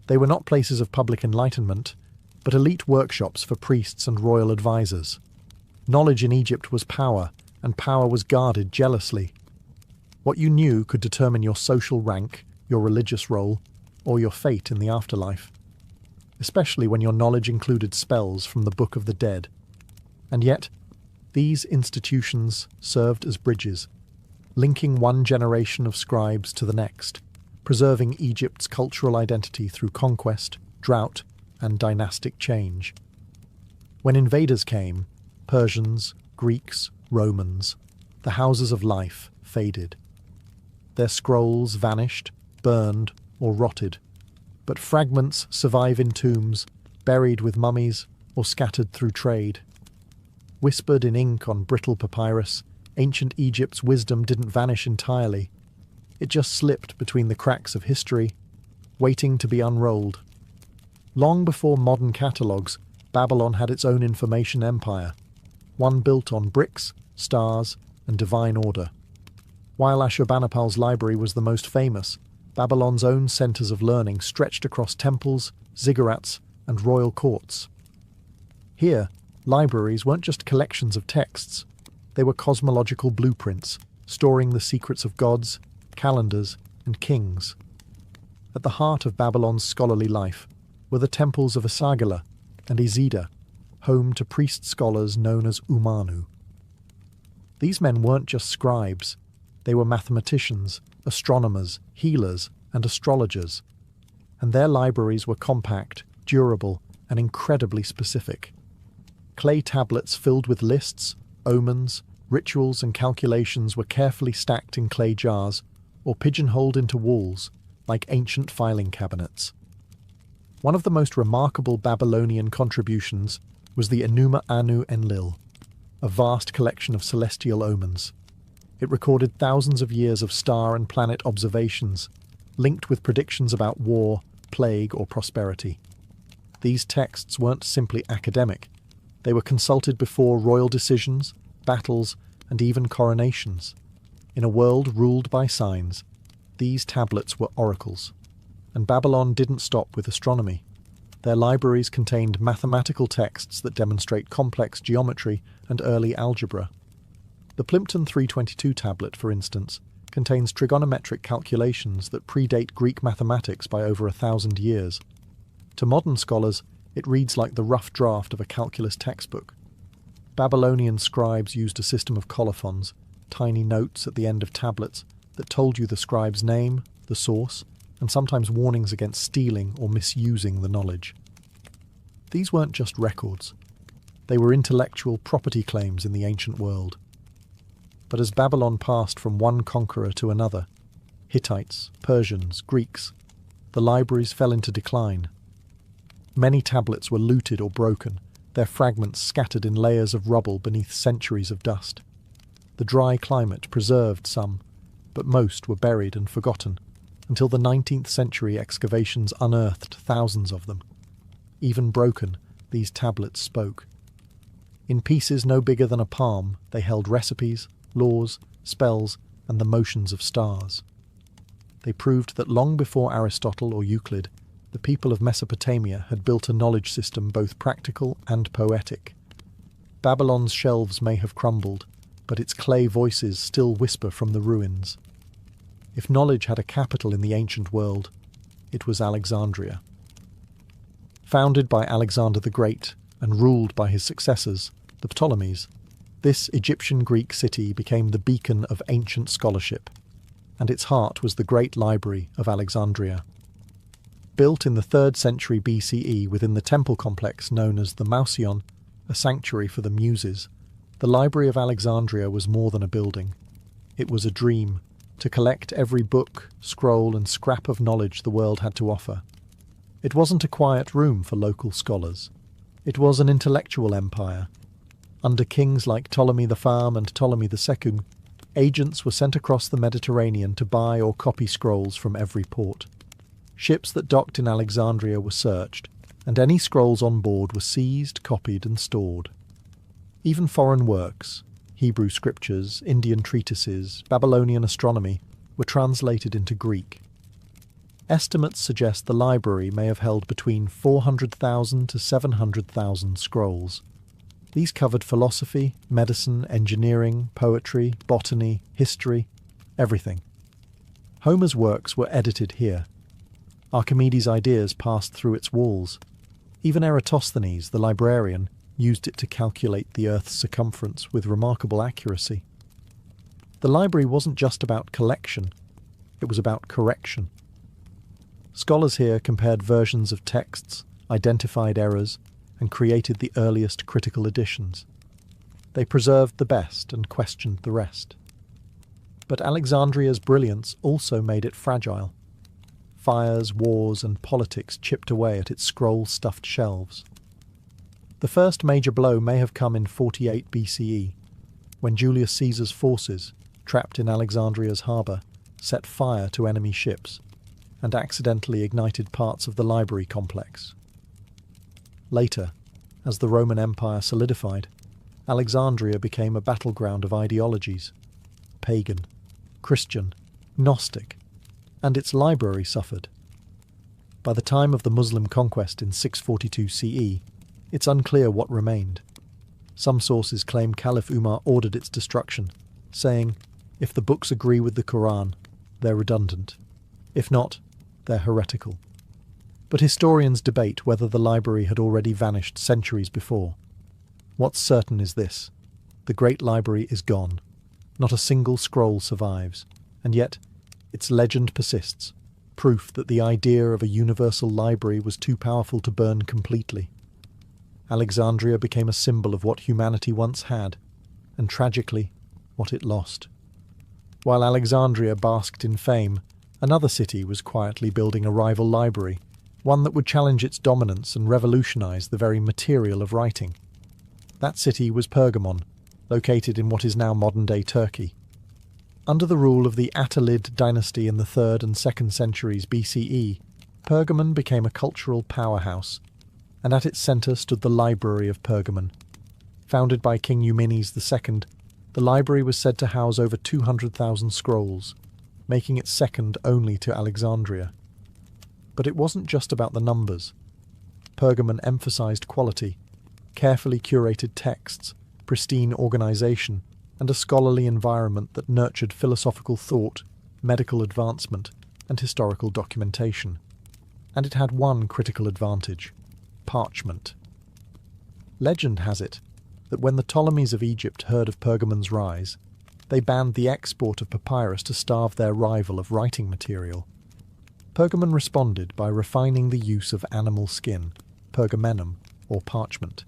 Speaker 1: They were not places of public enlightenment, but elite workshops for priests and royal advisors. Knowledge in Egypt was power, and power was guarded jealously. What you knew could determine your social rank, your religious role, or your fate in the afterlife, especially when your knowledge included spells from the Book of the Dead. And yet, these institutions served as bridges, linking one generation of scribes to the next, preserving Egypt's cultural identity through conquest, drought, and dynastic change. When invaders came, Persians, Greeks, Romans, the houses of life faded. Their scrolls vanished, burned, or rotted, but fragments survive in tombs, buried with mummies, or scattered through trade. Whispered in ink on brittle papyrus, ancient Egypt's wisdom didn't vanish entirely. It just slipped between the cracks of history, waiting to be unrolled. Long before modern catalogues, Babylon had its own information empire, one built on bricks, stars, and divine order. While Ashurbanipal's library was the most famous, Babylon's own centres of learning stretched across temples, ziggurats, and royal courts. Here, Libraries weren't just collections of texts, they were cosmological blueprints, storing the secrets of gods, calendars, and kings. At the heart of Babylon's scholarly life were the temples of Esagila and Izida, home to priest-scholars known as Umanu. These men weren't just scribes, they were mathematicians, astronomers, healers, and astrologers, and their libraries were compact, durable, and incredibly specific. Clay tablets filled with lists, omens, rituals, and calculations were carefully stacked in clay jars or pigeonholed into walls like ancient filing cabinets. One of the most remarkable Babylonian contributions was the Enuma Anu Enlil, a vast collection of celestial omens. It recorded thousands of years of star and planet observations, linked with predictions about war, plague, or prosperity. These texts weren't simply academic. They were consulted before royal decisions, battles, and even coronations. In a world ruled by signs, these tablets were oracles. And Babylon didn't stop with astronomy. Their libraries contained mathematical texts that demonstrate complex geometry and early algebra. The Plimpton 322 tablet, for instance, contains trigonometric calculations that predate Greek mathematics by over 1,000 years. To modern scholars, it reads like the rough draft of a calculus textbook. Babylonian scribes used a system of colophons, tiny notes at the end of tablets that told you the scribe's name, the source, and sometimes warnings against stealing or misusing the knowledge. These weren't just records. They were intellectual property claims in the ancient world. But as Babylon passed from one conqueror to another, Hittites, Persians, Greeks, the libraries fell into decline. Many tablets were looted or broken, their fragments scattered in layers of rubble beneath centuries of dust. The dry climate preserved some, but most were buried and forgotten, until the 19th century excavations unearthed thousands of them. Even broken, these tablets spoke. In pieces no bigger than a palm, they held recipes, laws, spells, and the motions of stars. They proved that long before Aristotle or Euclid, the people of Mesopotamia had built a knowledge system both practical and poetic. Babylon's shelves may have crumbled, but its clay voices still whisper from the ruins. If knowledge had a capital in the ancient world, it was Alexandria. Founded by Alexander the Great and ruled by his successors, the Ptolemies, this Egyptian-Greek city became the beacon of ancient scholarship, and its heart was the great library of Alexandria. Built in the 3rd century BCE within the temple complex known as the Mouseion, a sanctuary for the Muses, the Library of Alexandria was more than a building. It was a dream, to collect every book, scroll, and scrap of knowledge the world had to offer. It wasn't a quiet room for local scholars. It was an intellectual empire. Under kings like Ptolemy the Pham and Ptolemy the Second, agents were sent across the Mediterranean to buy or copy scrolls from every port. Ships that docked in Alexandria were searched, and any scrolls on board were seized, copied, and stored. Even foreign works, Hebrew scriptures, Indian treatises, Babylonian astronomy, were translated into Greek. Estimates suggest the library may have held between 400,000 to 700,000 scrolls. These covered philosophy, medicine, engineering, poetry, botany, history, everything. Homer's works were edited here. Archimedes' ideas passed through its walls. Even Eratosthenes, the librarian, used it to calculate the Earth's circumference with remarkable accuracy. The library wasn't just about collection, it was about correction. Scholars here compared versions of texts, identified errors, and created the earliest critical editions. They preserved the best and questioned the rest. But Alexandria's brilliance also made it fragile. Fires, wars, and politics chipped away at its scroll-stuffed shelves. The first major blow may have come in 48 BCE, when Julius Caesar's forces, trapped in Alexandria's harbour, set fire to enemy ships, and accidentally ignited parts of the library complex. Later, as the Roman Empire solidified, Alexandria became a battleground of ideologies: pagan, Christian, Gnostic, and its library suffered. By the time of the Muslim conquest in 642 CE, it's unclear what remained. Some sources claim Caliph Umar ordered its destruction, saying, if the books agree with the Quran, they're redundant. If not, they're heretical. But historians debate whether the library had already vanished centuries before. What's certain is this: the Great Library is gone. Not a single scroll survives, and yet its legend persists, proof that the idea of a universal library was too powerful to burn completely. Alexandria became a symbol of what humanity once had, and tragically, what it lost. While Alexandria basked in fame, another city was quietly building a rival library, one that would challenge its dominance and revolutionize the very material of writing. That city was Pergamon, located in what is now modern-day Turkey. Under the rule of the Attalid dynasty in the 3rd and 2nd centuries BCE, Pergamon became a cultural powerhouse, and at its centre stood the Library of Pergamon. Founded by King Eumenes II, the library was said to house over 200,000 scrolls, making it second only to Alexandria. But it wasn't just about the numbers. Pergamon emphasized quality, carefully curated texts, pristine organization, and a scholarly environment that nurtured philosophical thought, medical advancement, and historical documentation. And it had one critical advantage: parchment. Legend has it that when the Ptolemies of Egypt heard of Pergamon's rise, they banned the export of papyrus to starve their rival of writing material. Pergamon responded by refining the use of animal skin, pergamenum, or parchment.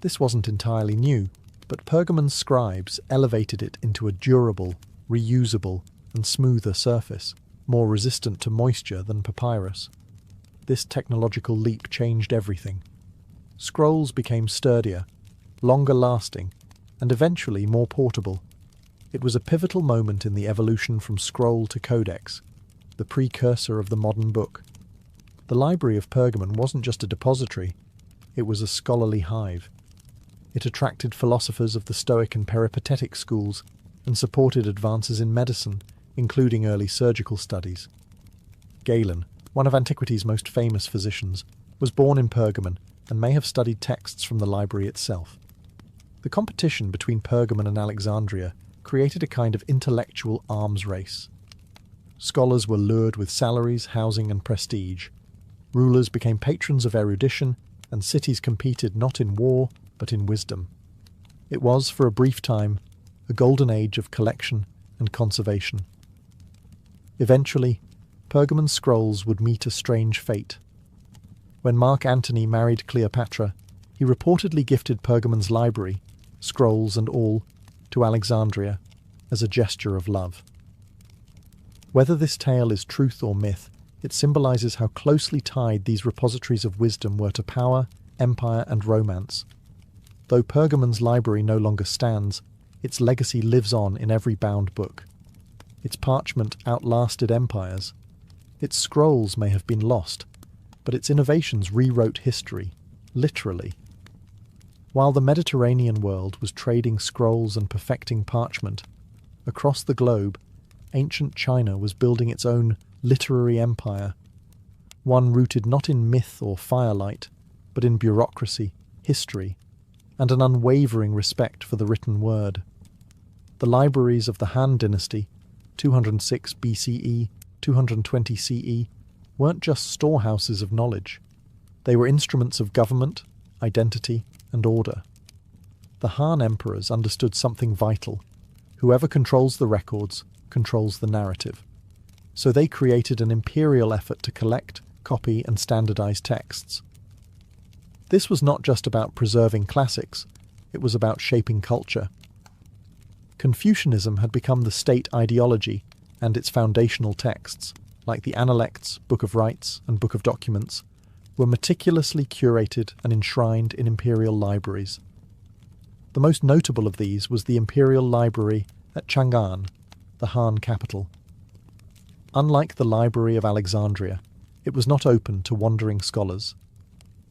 Speaker 1: This wasn't entirely new, but Pergamon's scribes elevated it into a durable, reusable, and smoother surface, more resistant to moisture than papyrus. This technological leap changed everything. Scrolls became sturdier, longer lasting, and eventually more portable. It was a pivotal moment in the evolution from scroll to codex, the precursor of the modern book. The Library of Pergamon wasn't just a depository, it was a scholarly hive. It attracted philosophers of the Stoic and Peripatetic schools and supported advances in medicine, including early surgical studies. Galen, one of antiquity's most famous physicians, was born in Pergamon and may have studied texts from the library itself. The competition between Pergamon and Alexandria created a kind of intellectual arms race. Scholars were lured with salaries, housing, and prestige. Rulers became patrons of erudition, and cities competed not in war, but in wisdom. It was, for a brief time, a golden age of collection and conservation. Eventually, Pergamon's scrolls would meet a strange fate. When Mark Antony married Cleopatra, he reportedly gifted Pergamon's library, scrolls and all, to Alexandria as a gesture of love. Whether this tale is truth or myth, it symbolizes how closely tied these repositories of wisdom were to power, empire, and romance. Though Pergamon's library no longer stands, its legacy lives on in every bound book. Its parchment outlasted empires. Its scrolls may have been lost, but its innovations rewrote history, literally. While the Mediterranean world was trading scrolls and perfecting parchment, across the globe, ancient China was building its own literary empire, one rooted not in myth or firelight, but in bureaucracy, history, and an unwavering respect for the written word. The libraries of the Han dynasty, 206 BCE, 220 CE, weren't just storehouses of knowledge. They were instruments of government, identity, and order. The Han emperors understood something vital. Whoever controls the records controls the narrative. So they created an imperial effort to collect, copy, and standardize texts. This was not just about preserving classics, it was about shaping culture. Confucianism had become the state ideology, and its foundational texts, like the Analects, Book of Rites, and Book of Documents, were meticulously curated and enshrined in imperial libraries. The most notable of these was the Imperial Library at Chang'an, the Han capital. Unlike the Library of Alexandria, it was not open to wandering scholars.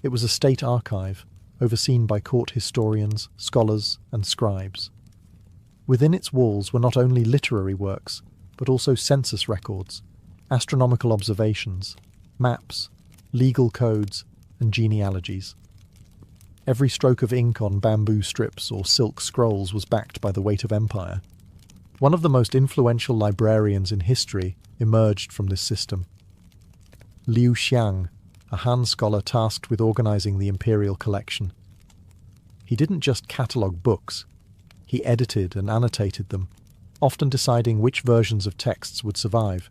Speaker 1: It was a state archive, overseen by court historians, scholars, and scribes. Within its walls were not only literary works, but also census records, astronomical observations, maps, legal codes, and genealogies. Every stroke of ink on bamboo strips or silk scrolls was backed by the weight of empire. One of the most influential librarians in history emerged from this system. Liu Xiang, a Han scholar tasked with organizing the imperial collection. He didn't just catalogue books, he edited and annotated them, often deciding which versions of texts would survive.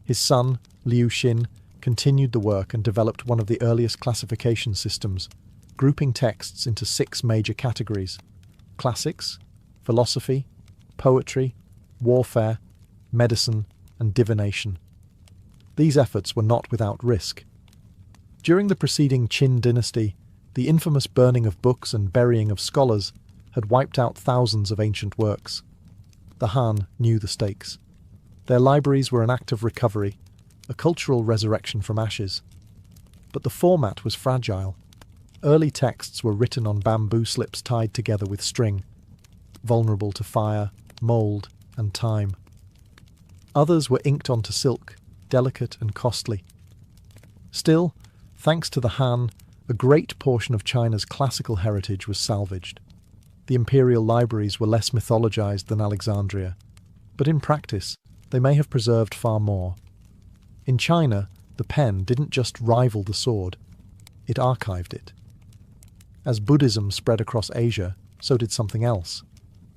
Speaker 1: His son, Liu Xin, continued the work and developed one of the earliest classification systems, grouping texts into 6 major categories: classics, philosophy, poetry, warfare, medicine, and divination. These efforts were not without risk. During the preceding Qin dynasty, the infamous burning of books and burying of scholars had wiped out thousands of ancient works. The Han knew the stakes. Their libraries were an act of recovery, a cultural resurrection from ashes. But the format was fragile. Early texts were written on bamboo slips tied together with string, vulnerable to fire, mould, and time. Others were inked onto silk, delicate and costly. Still, thanks to the Han, a great portion of China's classical heritage was salvaged. The imperial libraries were less mythologized than Alexandria, but in practice, they may have preserved far more. In China, the pen didn't just rival the sword, it archived it. As Buddhism spread across Asia, so did something else: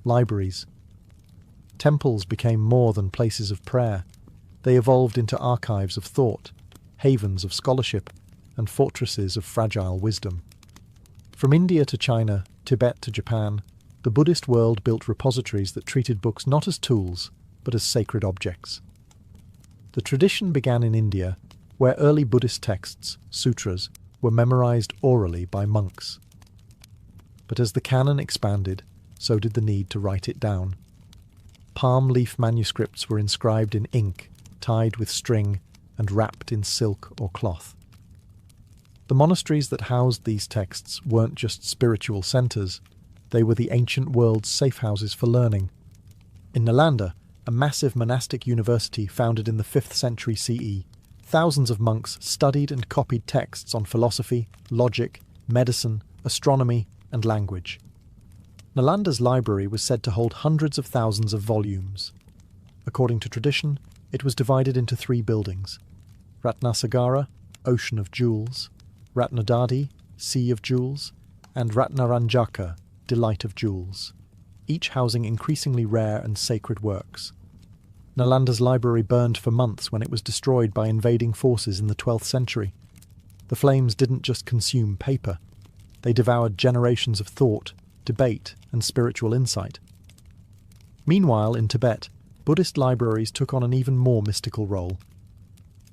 Speaker 1: libraries. Temples became more than places of prayer. They evolved into archives of thought, havens of scholarship, and fortresses of fragile wisdom. From India to China, Tibet to Japan, the Buddhist world built repositories that treated books not as tools, but as sacred objects. The tradition began in India, where early Buddhist texts, sutras, were memorized orally by monks. But as the canon expanded, so did the need to write it down. Palm leaf manuscripts were inscribed in ink, tied with string, and wrapped in silk or cloth. The monasteries that housed these texts weren't just spiritual centres, they were the ancient world's safe houses for learning. In Nalanda, a massive monastic university founded in the 5th century CE, thousands of monks studied and copied texts on philosophy, logic, medicine, astronomy, and language. Nalanda's library was said to hold hundreds of thousands of volumes. According to tradition, it was divided into 3 buildings: Ratnasagara, Ocean of Jewels; Ratnadadi, Sea of Jewels; and Ratnaranjaka, Delight of Jewels, each housing increasingly rare and sacred works. Nalanda's library burned for months when it was destroyed by invading forces in the 12th century. The flames didn't just consume paper, they devoured generations of thought, debate, and spiritual insight. Meanwhile, in Tibet, Buddhist libraries took on an even more mystical role.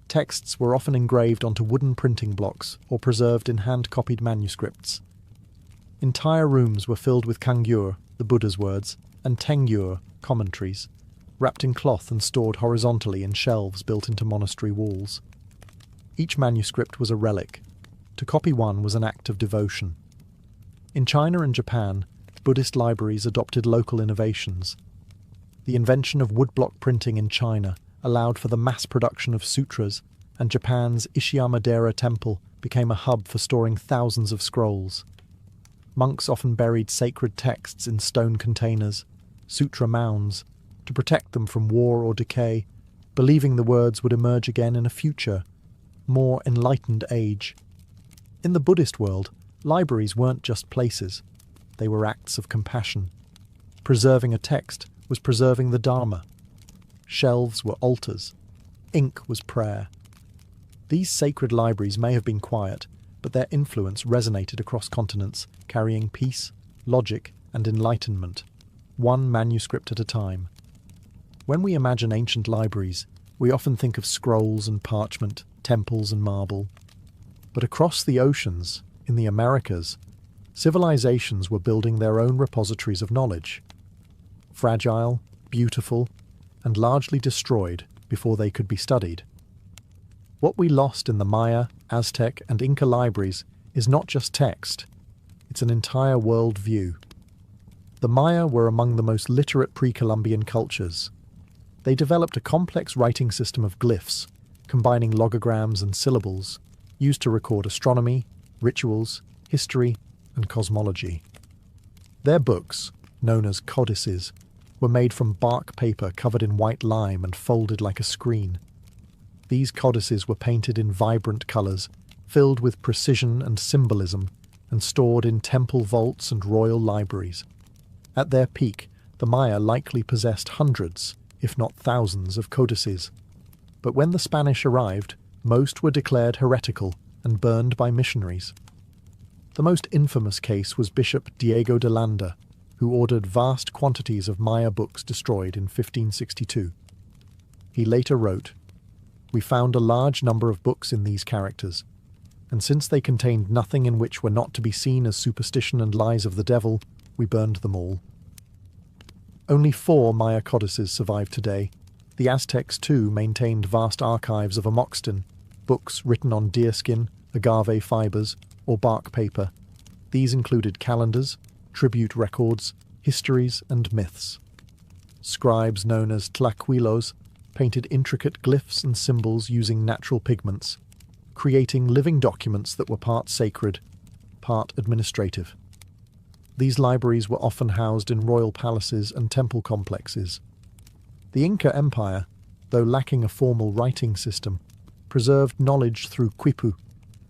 Speaker 1: Texts were often engraved onto wooden printing blocks or preserved in hand-copied manuscripts. Entire rooms were filled with kangyur, the Buddha's words, and tengyur, commentaries, wrapped in cloth and stored horizontally in shelves built into monastery walls. Each manuscript was a relic. To copy one was an act of devotion. In China and Japan, Buddhist libraries adopted local innovations. The invention of woodblock printing in China allowed for the mass production of sutras, and Japan's Ishiyamadera temple became a hub for storing thousands of scrolls. Monks often buried sacred texts in stone containers, sutra mounds, to protect them from war or decay, believing the words would emerge again in a future, more enlightened age. In the Buddhist world, libraries weren't just places, they were acts of compassion. Preserving a text was preserving the Dharma. Shelves were altars. Ink was prayer. These sacred libraries may have been quiet, but their influence resonated across continents, carrying peace, logic, and enlightenment, one manuscript at a time. When we imagine ancient libraries, we often think of scrolls and parchment, temples and marble. But across the oceans, in the Americas, civilizations were building their own repositories of knowledge. Fragile, beautiful, and largely destroyed before they could be studied. What we lost in the Maya, Aztec, and Inca libraries is not just text, it's an entire world view. The Maya were among the most literate pre-Columbian cultures. They developed a complex writing system of glyphs, combining logograms and syllables, used to record astronomy, rituals, history, and cosmology. Their books, known as codices, were made from bark paper covered in white lime and folded like a screen. These codices were painted in vibrant colours, filled with precision and symbolism, and stored in temple vaults and royal libraries. At their peak, the Maya likely possessed hundreds, if not thousands, of codices. But when the Spanish arrived, most were declared heretical and burned by missionaries. The most infamous case was Bishop Diego de Landa, who ordered vast quantities of Maya books destroyed in 1562. He later wrote, "We found a large number of books in these characters, and since they contained nothing in which were not to be seen as superstition and lies of the devil, we burned them all." Only 4 Maya codices survive today. The Aztecs, too, maintained vast archives of amoxtin, books written on deerskin, agave fibers, or bark paper. These included calendars, tribute records, histories, and myths. Scribes known as tlaquilos painted intricate glyphs and symbols using natural pigments, creating living documents that were part sacred, part administrative. These libraries were often housed in royal palaces and temple complexes. The Inca Empire, though lacking a formal writing system, preserved knowledge through quipu,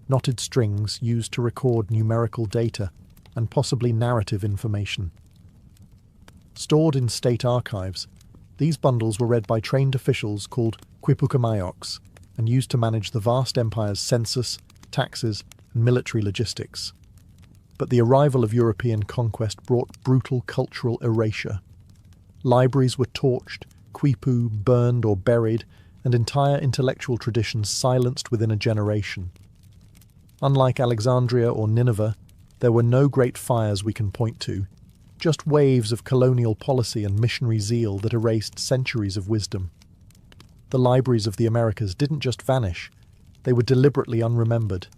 Speaker 1: knotted strings used to record numerical data and possibly narrative information. Stored in state archives, these bundles were read by trained officials called quipucamayos and used to manage the vast empire's census, taxes, and military logistics. But the arrival of European conquest brought brutal cultural erasure. Libraries were torched, quipu burned or buried, and entire intellectual traditions silenced within a generation. Unlike Alexandria or Nineveh, there were no great fires we can point to, just waves of colonial policy and missionary zeal that erased centuries of wisdom. The libraries of the Americas didn't just vanish, they were deliberately unremembered.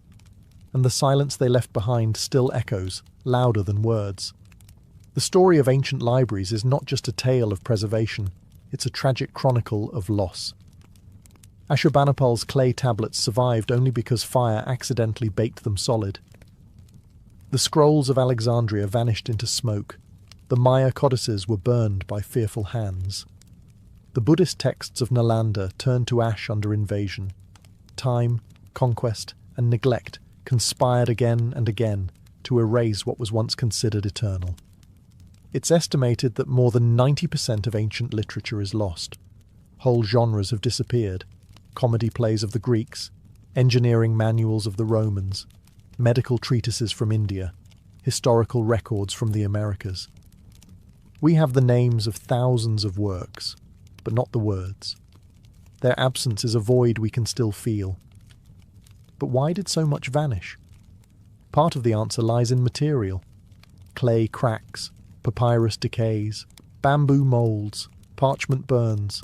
Speaker 1: And the silence they left behind still echoes, louder than words. The story of ancient libraries is not just a tale of preservation, it's a tragic chronicle of loss. Ashurbanipal's clay tablets survived only because fire accidentally baked them solid. The scrolls of Alexandria vanished into smoke. The Maya codices were burned by fearful hands. The Buddhist texts of Nalanda turned to ash under invasion. Time, conquest, and neglect conspired again and again to erase what was once considered eternal. It's estimated that more than 90% of ancient literature is lost. Whole genres have disappeared. Comedy plays of the Greeks, engineering manuals of the Romans, medical treatises from India, historical records from the Americas. We have the names of thousands of works, but not the words. Their absence is a void we can still feel. But why did so much vanish? Part of the answer lies in material. Clay cracks, papyrus decays, bamboo moulds, parchment burns.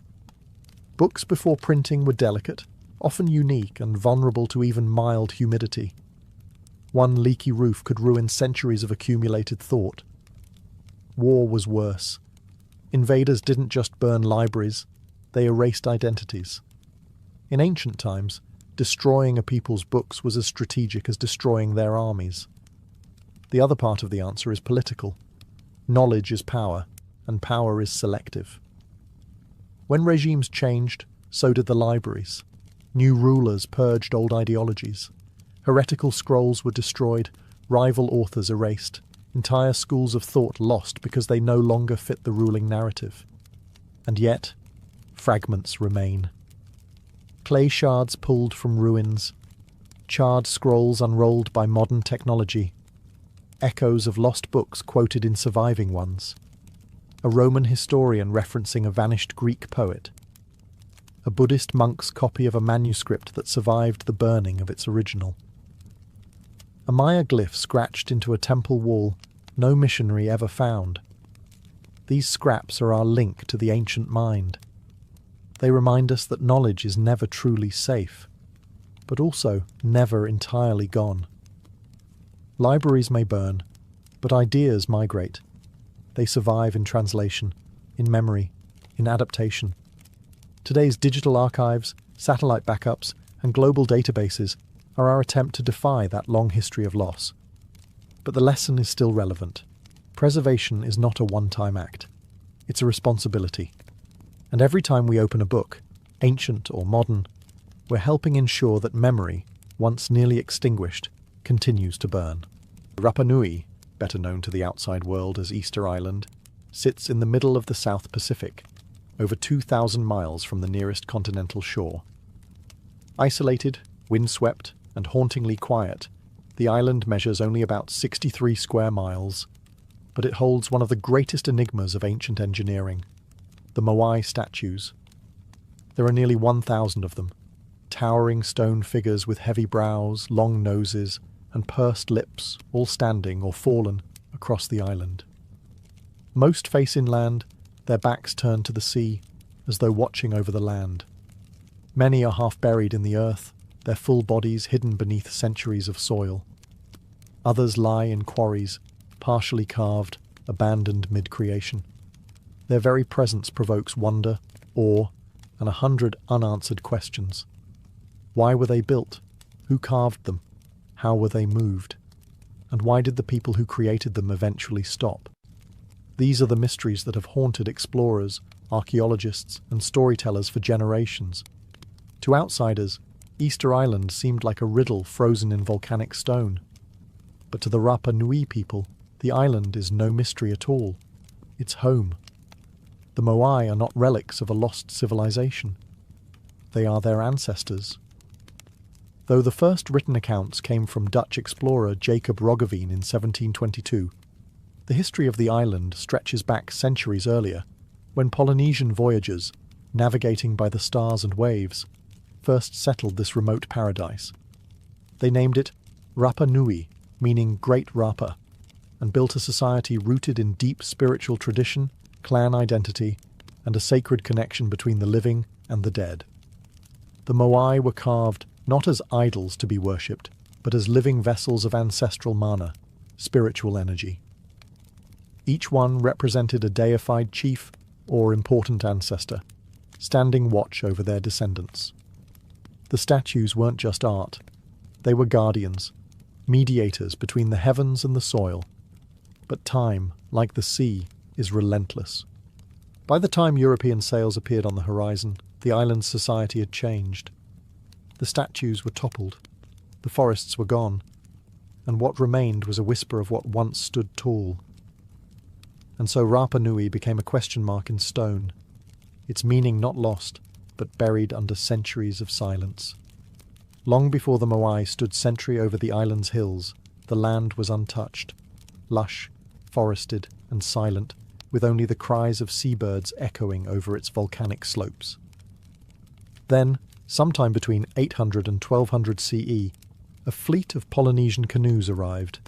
Speaker 1: Books before printing were delicate, often unique and vulnerable to even mild humidity. One leaky roof could ruin centuries of accumulated thought. War was worse. Invaders didn't just burn libraries, they erased identities. In ancient times, destroying a people's books was as strategic as destroying their armies. The other part of the answer is political. Knowledge is power, and power is selective. When regimes changed, so did the libraries. New rulers purged old ideologies. Heretical scrolls were destroyed, rival authors erased, entire schools of thought lost because they no longer fit the ruling narrative. And yet, fragments remain. Clay shards pulled from ruins, charred scrolls unrolled by modern technology, echoes of lost books quoted in surviving ones, a Roman historian referencing a vanished Greek poet, a Buddhist monk's copy of a manuscript that survived the burning of its original. A Maya glyph scratched into a temple wall no missionary ever found. These scraps are our link to the ancient mind. They remind us that knowledge is never truly safe, but also never entirely gone. Libraries may burn, but ideas migrate. They survive in translation, in memory, in adaptation. Today's digital archives, satellite backups, and global databases are our attempt to defy that long history of loss. But the lesson is still relevant. Preservation is not a one-time act. It's a responsibility. And every time we open a book, ancient or modern, we're helping ensure that memory, once nearly extinguished, continues to burn. Rapa Nui, better known to the outside world as Easter Island, sits in the middle of the South Pacific, over 2,000 miles from the nearest continental shore. Isolated, windswept, and hauntingly quiet, the island measures only about 63 square miles, but it holds one of the greatest enigmas of ancient engineering, the Moai statues. There are nearly 1,000 of them, towering stone figures with heavy brows, long noses, and pursed lips, all standing or fallen across the island. Most face inland, their backs turned to the sea, as though watching over the land. Many are half buried in the earth, their full bodies hidden beneath centuries of soil. Others lie in quarries, partially carved, abandoned mid-creation. Their very presence provokes wonder, awe, and 100 unanswered questions. Why were they built? Who carved them? How were they moved? And why did the people who created them eventually stop? These are the mysteries that have haunted explorers, archaeologists, and storytellers for generations. To outsiders, Easter Island seemed like a riddle frozen in volcanic stone. But to the Rapa Nui people, the island is no mystery at all. It's home. The Moai are not relics of a lost civilization. They are their ancestors. Though the first written accounts came from Dutch explorer Jacob Roggeveen in 1722, the history of the island stretches back centuries earlier, when Polynesian voyagers, navigating by the stars and waves, first settled this remote paradise. They named it Rapa Nui, meaning Great Rapa, and built a society rooted in deep spiritual tradition, clan identity, and a sacred connection between the living and the dead. The Moai were carved not as idols to be worshipped, but as living vessels of ancestral mana, spiritual energy. Each one represented a deified chief or important ancestor, standing watch over their descendants. The statues weren't just art. They were guardians, mediators between the heavens and the soil. But time, like the sea, is relentless. By the time European sails appeared on the horizon, the island's society had changed. The statues were toppled, the forests were gone, and what remained was a whisper of what once stood tall. And so Rapa Nui became a question mark in stone, its meaning not lost, but buried under centuries of silence. Long before the Moai stood sentry over the island's hills, the land was untouched, lush, forested, and silent, with only the cries of seabirds echoing over its volcanic slopes. Then, sometime between 800 and 1200 CE, a fleet of Polynesian canoes arrived.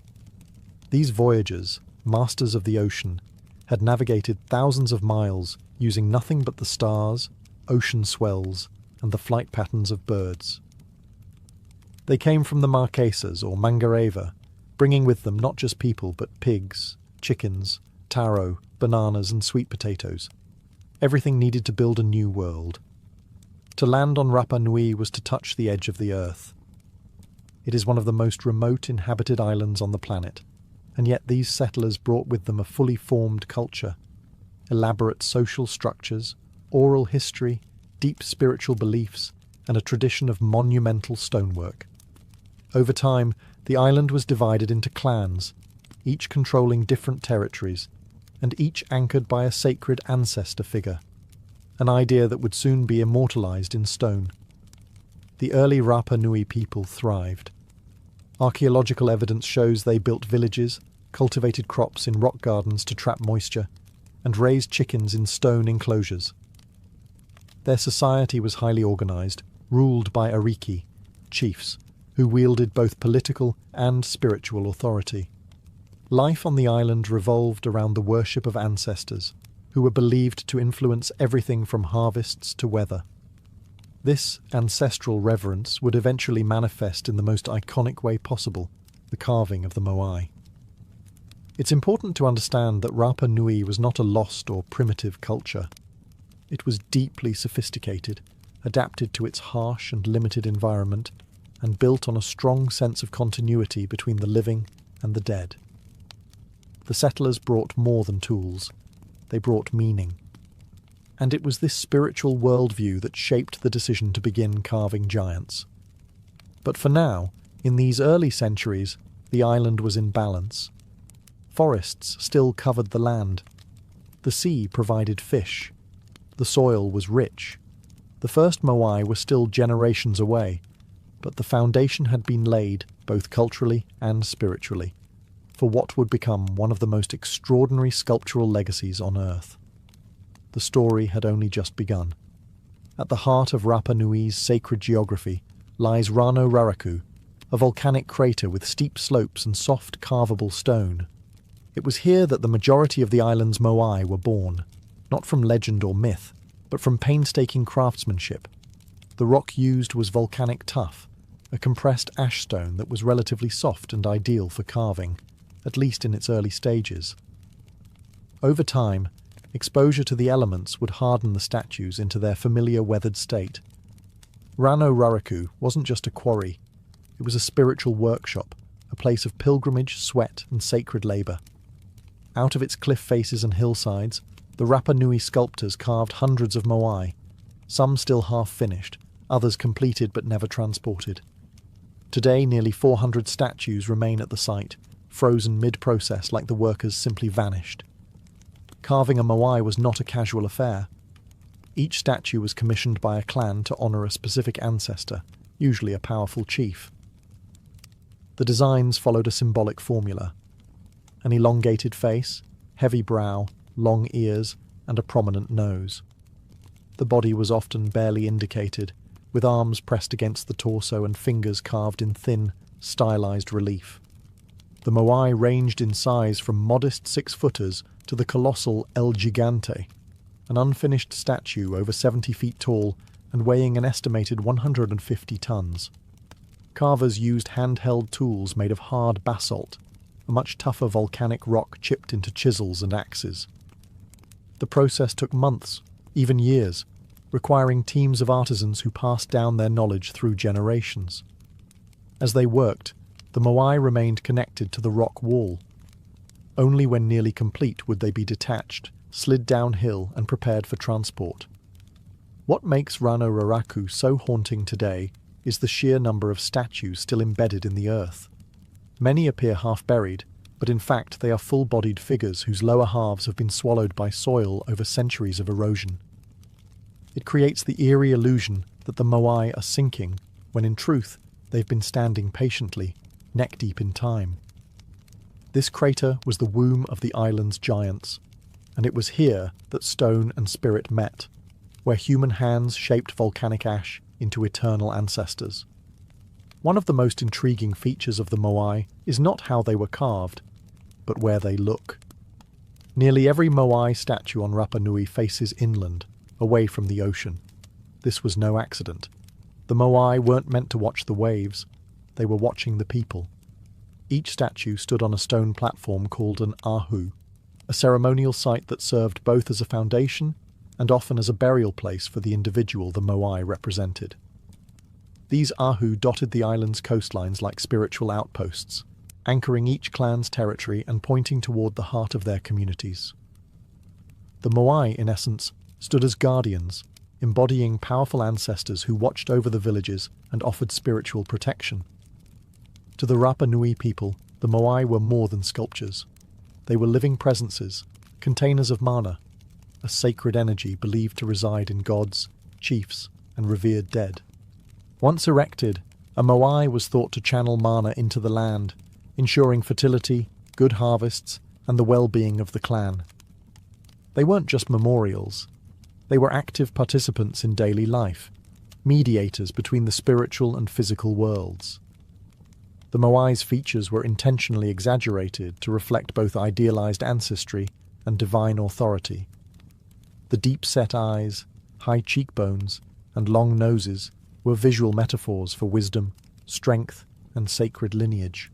Speaker 1: These voyagers, masters of the ocean, had navigated thousands of miles using nothing but the stars, ocean swells, and the flight patterns of birds. They came from the Marquesas or Mangareva, bringing with them not just people but pigs, chickens, taro, bananas, and sweet potatoes. Everything needed to build a new world. To land on Rapa Nui was to touch the edge of the earth. It is one of the most remote inhabited islands on the planet, and yet these settlers brought with them a fully formed culture, elaborate social structures, oral history, deep spiritual beliefs, and a tradition of monumental stonework. Over time, the island was divided into clans, each controlling different territories, and each anchored by a sacred ancestor figure, an idea that would soon be immortalized in stone. The early Rapa Nui people thrived. Archaeological evidence shows they built villages, cultivated crops in rock gardens to trap moisture, and raised chickens in stone enclosures. Their society was highly organized, ruled by ariki, chiefs, who wielded both political and spiritual authority. Life on the island revolved around the worship of ancestors, who were believed to influence everything from harvests to weather. This ancestral reverence would eventually manifest in the most iconic way possible, the carving of the Moai. It's important to understand that Rapa Nui was not a lost or primitive culture. It was deeply sophisticated, adapted to its harsh and limited environment, and built on a strong sense of continuity between the living and the dead. The settlers brought more than tools. They brought meaning. And it was this spiritual worldview that shaped the decision to begin carving giants. But for now, in these early centuries, the island was in balance. Forests still covered the land. The sea provided fish. The soil was rich. The first Moai were still generations away, but the foundation had been laid, both culturally and spiritually, for what would become one of the most extraordinary sculptural legacies on Earth. The story had only just begun. At the heart of Rapa Nui's sacred geography lies Rano Raraku, a volcanic crater with steep slopes and soft carvable stone. It was here that the majority of the island's Moai were born, not from legend or myth, but from painstaking craftsmanship. The rock used was volcanic tuff, a compressed ash stone that was relatively soft and ideal for carving, at least in its early stages. Over time, exposure to the elements would harden the statues into their familiar weathered state. Rano Raraku wasn't just a quarry, it was a spiritual workshop, a place of pilgrimage, sweat, and sacred labour. Out of its cliff faces and hillsides, the Rapa Nui sculptors carved hundreds of Moai, some still half-finished, others completed but never transported. Today, nearly 400 statues remain at the site, frozen mid-process like the workers simply vanished. Carving a Moai was not a casual affair. Each statue was commissioned by a clan to honour a specific ancestor, usually a powerful chief. The designs followed a symbolic formula: an elongated face, heavy brow, long ears, and a prominent nose. The body was often barely indicated, with arms pressed against the torso and fingers carved in thin, stylized relief. The Moai ranged in size from modest 6-footers to the colossal El Gigante, an unfinished statue over 70 feet tall and weighing an estimated 150 tons. Carvers used handheld tools made of hard basalt, a much tougher volcanic rock chipped into chisels and axes. The process took months, even years, requiring teams of artisans who passed down their knowledge through generations. As they worked, the Moai remained connected to the rock wall. Only when nearly complete would they be detached, slid downhill and prepared for transport. What makes Rano Raraku so haunting today is the sheer number of statues still embedded in the earth. Many appear half-buried, but in fact they are full-bodied figures whose lower halves have been swallowed by soil over centuries of erosion. It creates the eerie illusion that the Moai are sinking, when in truth they've been standing patiently, neck-deep in time. This crater was the womb of the island's giants, and it was here that stone and spirit met, where human hands shaped volcanic ash into eternal ancestors. One of the most intriguing features of the Moai is not how they were carved, but where they look. Nearly every Moai statue on Rapa Nui faces inland, away from the ocean. This was no accident. The Moai weren't meant to watch the waves, they were watching the people. Each statue stood on a stone platform called an ahu, a ceremonial site that served both as a foundation and often as a burial place for the individual the Moai represented. These ahu dotted the island's coastlines like spiritual outposts, anchoring each clan's territory and pointing toward the heart of their communities. The Moai, in essence, stood as guardians, embodying powerful ancestors who watched over the villages and offered spiritual protection. To the Rapa Nui people, the Moai were more than sculptures. They were living presences, containers of mana, a sacred energy believed to reside in gods, chiefs, and revered dead. Once erected, a Moai was thought to channel mana into the land, ensuring fertility, good harvests, and the well-being of the clan. They weren't just memorials. They were active participants in daily life, mediators between the spiritual and physical worlds. The Moai's features were intentionally exaggerated to reflect both idealized ancestry and divine authority. The deep-set eyes, high cheekbones, and long noses were visual metaphors for wisdom, strength, and sacred lineage.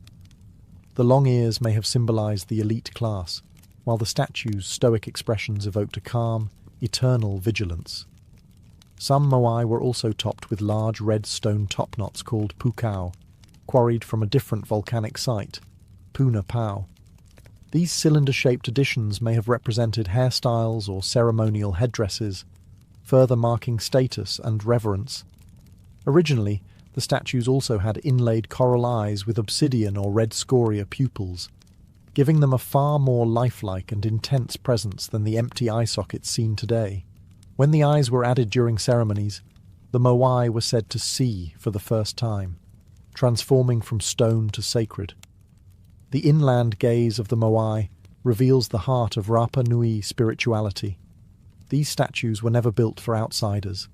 Speaker 1: The long ears may have symbolized the elite class, while the statue's stoic expressions evoked a calm, eternal vigilance. Some Moai were also topped with large red stone topknots called pukau, quarried from a different volcanic site, Puna Pau. These cylinder-shaped additions may have represented hairstyles or ceremonial headdresses, further marking status and reverence. Originally, the statues also had inlaid coral eyes with obsidian or red scoria pupils, giving them a far more lifelike and intense presence than the empty eye sockets seen today. When the eyes were added during ceremonies, the moai were said to see for the first time, transforming from stone to sacred. The inland gaze of the moai reveals the heart of Rapa Nui spirituality. These statues were never built for outsiders.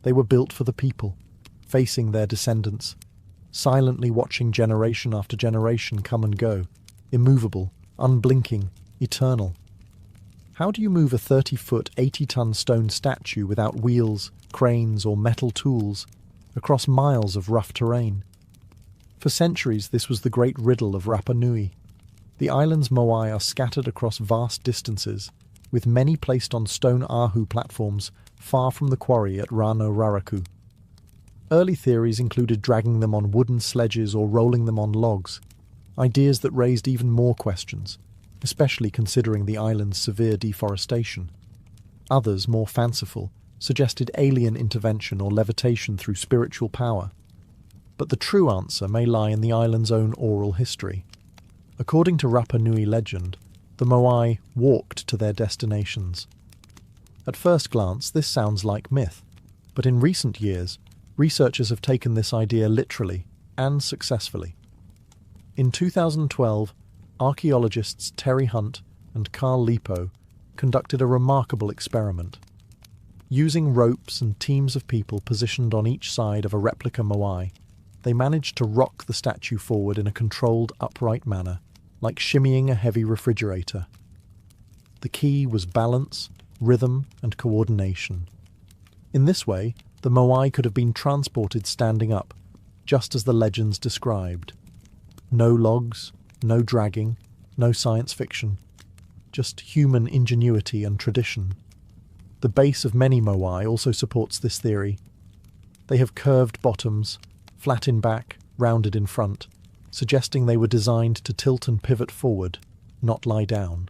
Speaker 1: They were built for the people, facing their descendants, silently watching generation after generation come and go, immovable, unblinking, eternal. How do you move a 30-foot, 80-ton stone statue without wheels, cranes, or metal tools across miles of rough terrain? For centuries, this was the great riddle of Rapa Nui. The island's moai are scattered across vast distances, with many placed on stone ahu platforms far from the quarry at Rano Raraku. Early theories included dragging them on wooden sledges or rolling them on logs, ideas that raised even more questions, especially considering the island's severe deforestation. Others, more fanciful, suggested alien intervention or levitation through spiritual power. But the true answer may lie in the island's own oral history. According to Rapa Nui legend, the moai walked to their destinations. At first glance, this sounds like myth, but in recent years, researchers have taken this idea literally and successfully. In 2012, archaeologists Terry Hunt and Carl Lipo conducted a remarkable experiment. Using ropes and teams of people positioned on each side of a replica moai, they managed to rock the statue forward in a controlled, upright manner, like shimmying a heavy refrigerator. The key was balance, rhythm, and coordination. In this way, the moai could have been transported standing up, just as the legends described. No logs, no dragging, no science fiction, just human ingenuity and tradition. The base of many moai also supports this theory. They have curved bottoms, flat in back, rounded in front, suggesting they were designed to tilt and pivot forward, not lie down.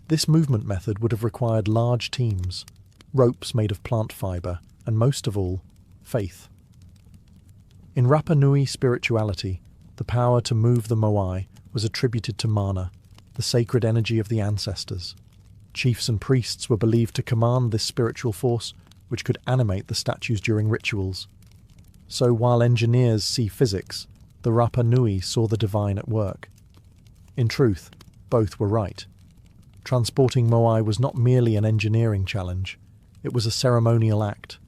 Speaker 1: This movement method would have required large teams, ropes made of plant fibre, and most of all, faith. In Rapa Nui spirituality, the power to move the moai was attributed to mana, the sacred energy of the ancestors. Chiefs and priests were believed to command this spiritual force, which could animate the statues during rituals. So while engineers see physics, the Rapa Nui saw the divine at work. In truth, both were right. Transporting moai was not merely an engineering challenge, it was a ceremonial act,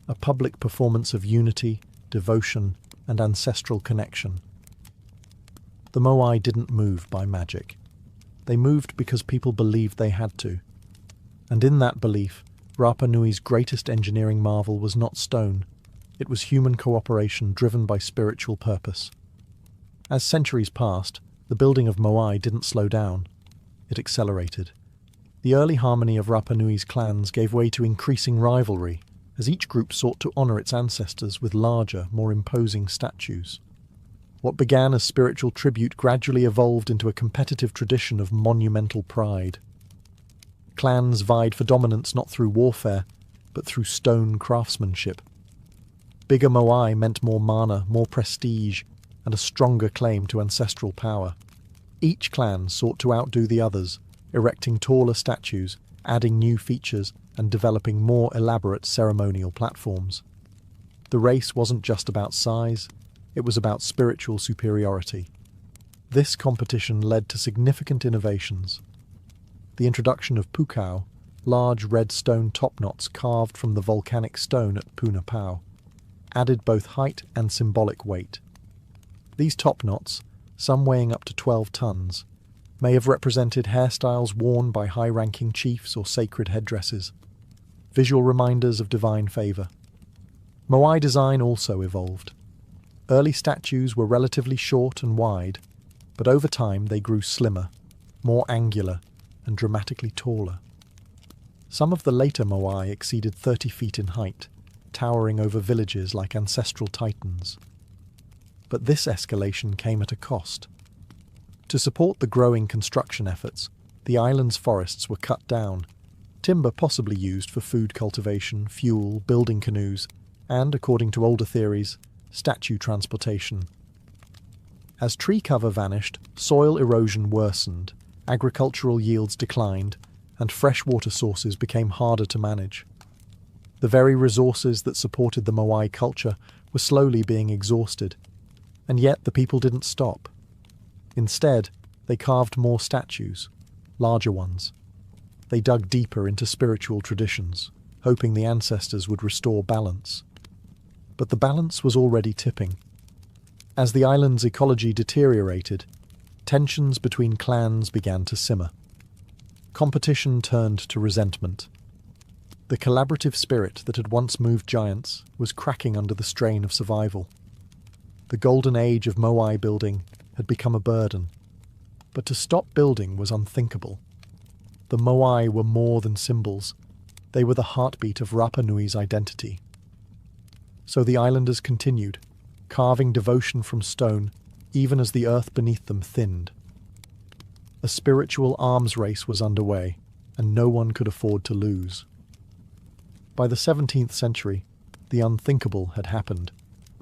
Speaker 1: a public performance of unity, devotion, and ancestral connection. The moai didn't move by magic. They moved because people believed they had to. And in that belief, Rapa Nui's greatest engineering marvel was not stone. It was human cooperation driven by spiritual purpose. As centuries passed, the building of moai didn't slow down. It accelerated. The early harmony of Rapa Nui's clans gave way to increasing rivalry, as each group sought to honour its ancestors with larger, more imposing statues. What began as spiritual tribute gradually evolved into a competitive tradition of monumental pride. Clans vied for dominance not through warfare, but through stone craftsmanship. Bigger moai meant more mana, more prestige, and a stronger claim to ancestral power. Each clan sought to outdo the others, erecting taller statues, adding new features, and developing more elaborate ceremonial platforms. The race wasn't just about size, it was about spiritual superiority. This competition led to significant innovations. The introduction of pukau, large red stone top-knots carved from the volcanic stone at Puna Pau, added both height and symbolic weight. These top-knots, some weighing up to 12 tons, may have represented hairstyles worn by high-ranking chiefs or sacred headdresses, visual reminders of divine favour. Moai design also evolved. Early statues were relatively short and wide, but over time they grew slimmer, more angular, and dramatically taller. Some of the later moai exceeded 30 feet in height, towering over villages like ancestral titans. But this escalation came at a cost. To support the growing construction efforts, the island's forests were cut down, timber possibly used for food cultivation, fuel, building canoes, and, according to older theories, statue transportation. As tree cover vanished, soil erosion worsened, agricultural yields declined, and freshwater sources became harder to manage. The very resources that supported the Moai culture were slowly being exhausted, and yet the people didn't stop. Instead, they carved more statues, larger ones. They dug deeper into spiritual traditions, hoping the ancestors would restore balance. But the balance was already tipping. As the island's ecology deteriorated, tensions between clans began to simmer. Competition turned to resentment. The collaborative spirit that had once moved giants was cracking under the strain of survival. The golden age of Moai building had become a burden. But to stop building was unthinkable. The Moai were more than symbols. They were the heartbeat of Rapa Nui's identity. So the islanders continued, carving devotion from stone, even as the earth beneath them thinned. A spiritual arms race was underway, and no one could afford to lose. By the 17th century, the unthinkable had happened.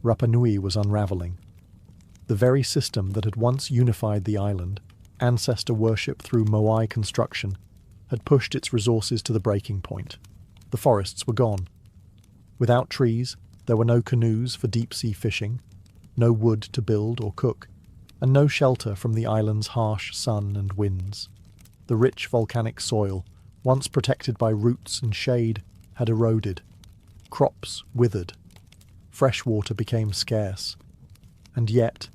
Speaker 1: Rapa Nui was unravelling. The very system that had once unified the island, ancestor worship through Moai construction, had pushed its resources to the breaking point. The forests were gone. Without trees, there were no canoes for deep-sea fishing, no wood to build or cook, and no shelter from the island's harsh sun and winds. The rich volcanic soil, once protected by roots and shade, had eroded. Crops withered. Fresh water became scarce. And yet,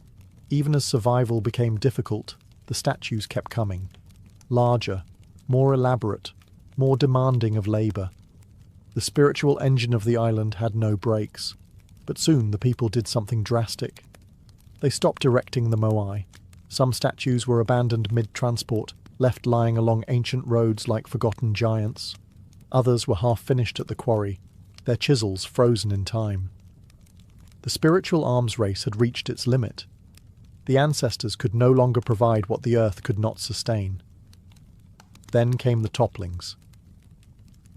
Speaker 1: even as survival became difficult, the statues kept coming. Larger, more elaborate, more demanding of labour. The spiritual engine of the island had no brakes. But soon the people did something drastic. They stopped erecting the Moai. Some statues were abandoned mid-transport, left lying along ancient roads like forgotten giants. Others were half-finished at the quarry, their chisels frozen in time. The spiritual arms race had reached its limit. The ancestors could no longer provide what the earth could not sustain. Then came the topplings.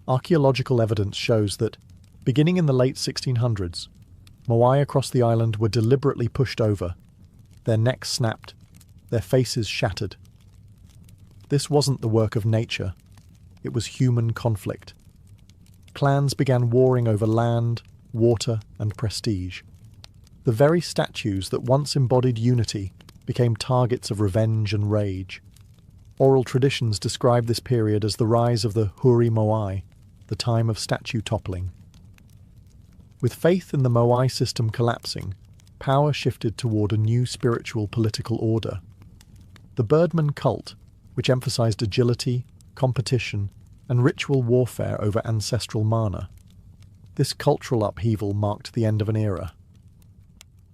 Speaker 1: Archaeological evidence shows that, beginning in the late 1600s, Moai across the island were deliberately pushed over, their necks snapped, their faces shattered. This wasn't the work of nature, it was human conflict. Clans began warring over land, water, and prestige. The very statues that once embodied unity became targets of revenge and rage. Oral traditions describe this period as the rise of the Huri Moai, the time of statue toppling. With faith in the Moai system collapsing, power shifted toward a new spiritual political order. The Birdman cult, which emphasized agility, competition, and ritual warfare over ancestral mana. This cultural upheaval marked the end of an era.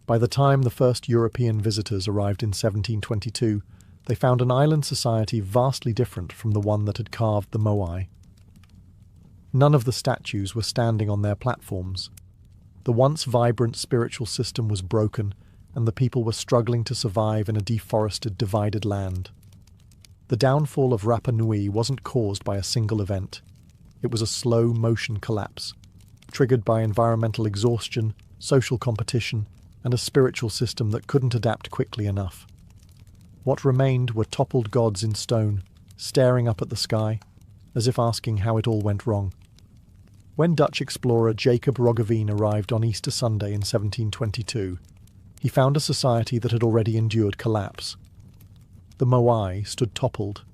Speaker 1: By the time the first European visitors arrived in 1722, they found an island society vastly different from the one that had carved the Moai. None of the statues were standing on their platforms. The once vibrant spiritual system was broken, and the people were struggling to survive in a deforested, divided land. The downfall of Rapa Nui wasn't caused by a single event. It was a slow-motion collapse, triggered by environmental exhaustion, social competition, and a spiritual system that couldn't adapt quickly enough. What remained were toppled gods in stone, staring up at the sky, as if asking how it all went wrong. When Dutch explorer Jacob Roggeveen arrived on Easter Sunday in 1722, he found a society that had already endured collapse. The Moai stood toppled.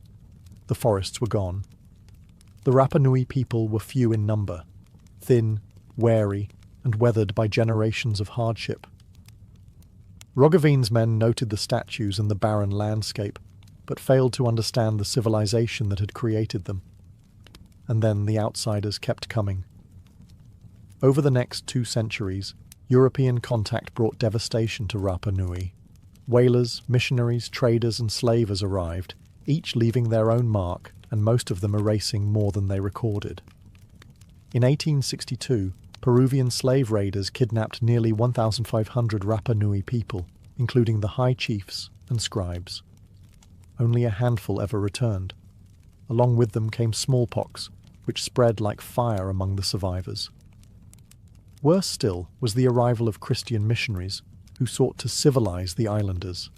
Speaker 1: The forests were gone. The Rapa Nui people were few in number, thin, wary, and weathered by generations of hardship. Roggeveen's men noted the statues and the barren landscape, but failed to understand the civilization that had created them. And then the outsiders kept coming. Over the next 2 centuries, European contact brought devastation to Rapa Nui. Whalers, missionaries, traders, and slavers arrived, each leaving their own mark, and most of them erasing more than they recorded. In 1862, Peruvian slave raiders kidnapped nearly 1,500 Rapa Nui people, including the high chiefs and scribes. only a handful ever returned. Along with them came smallpox, which spread like fire among the survivors. Worse still was the arrival of Christian missionaries who sought to civilize the islanders.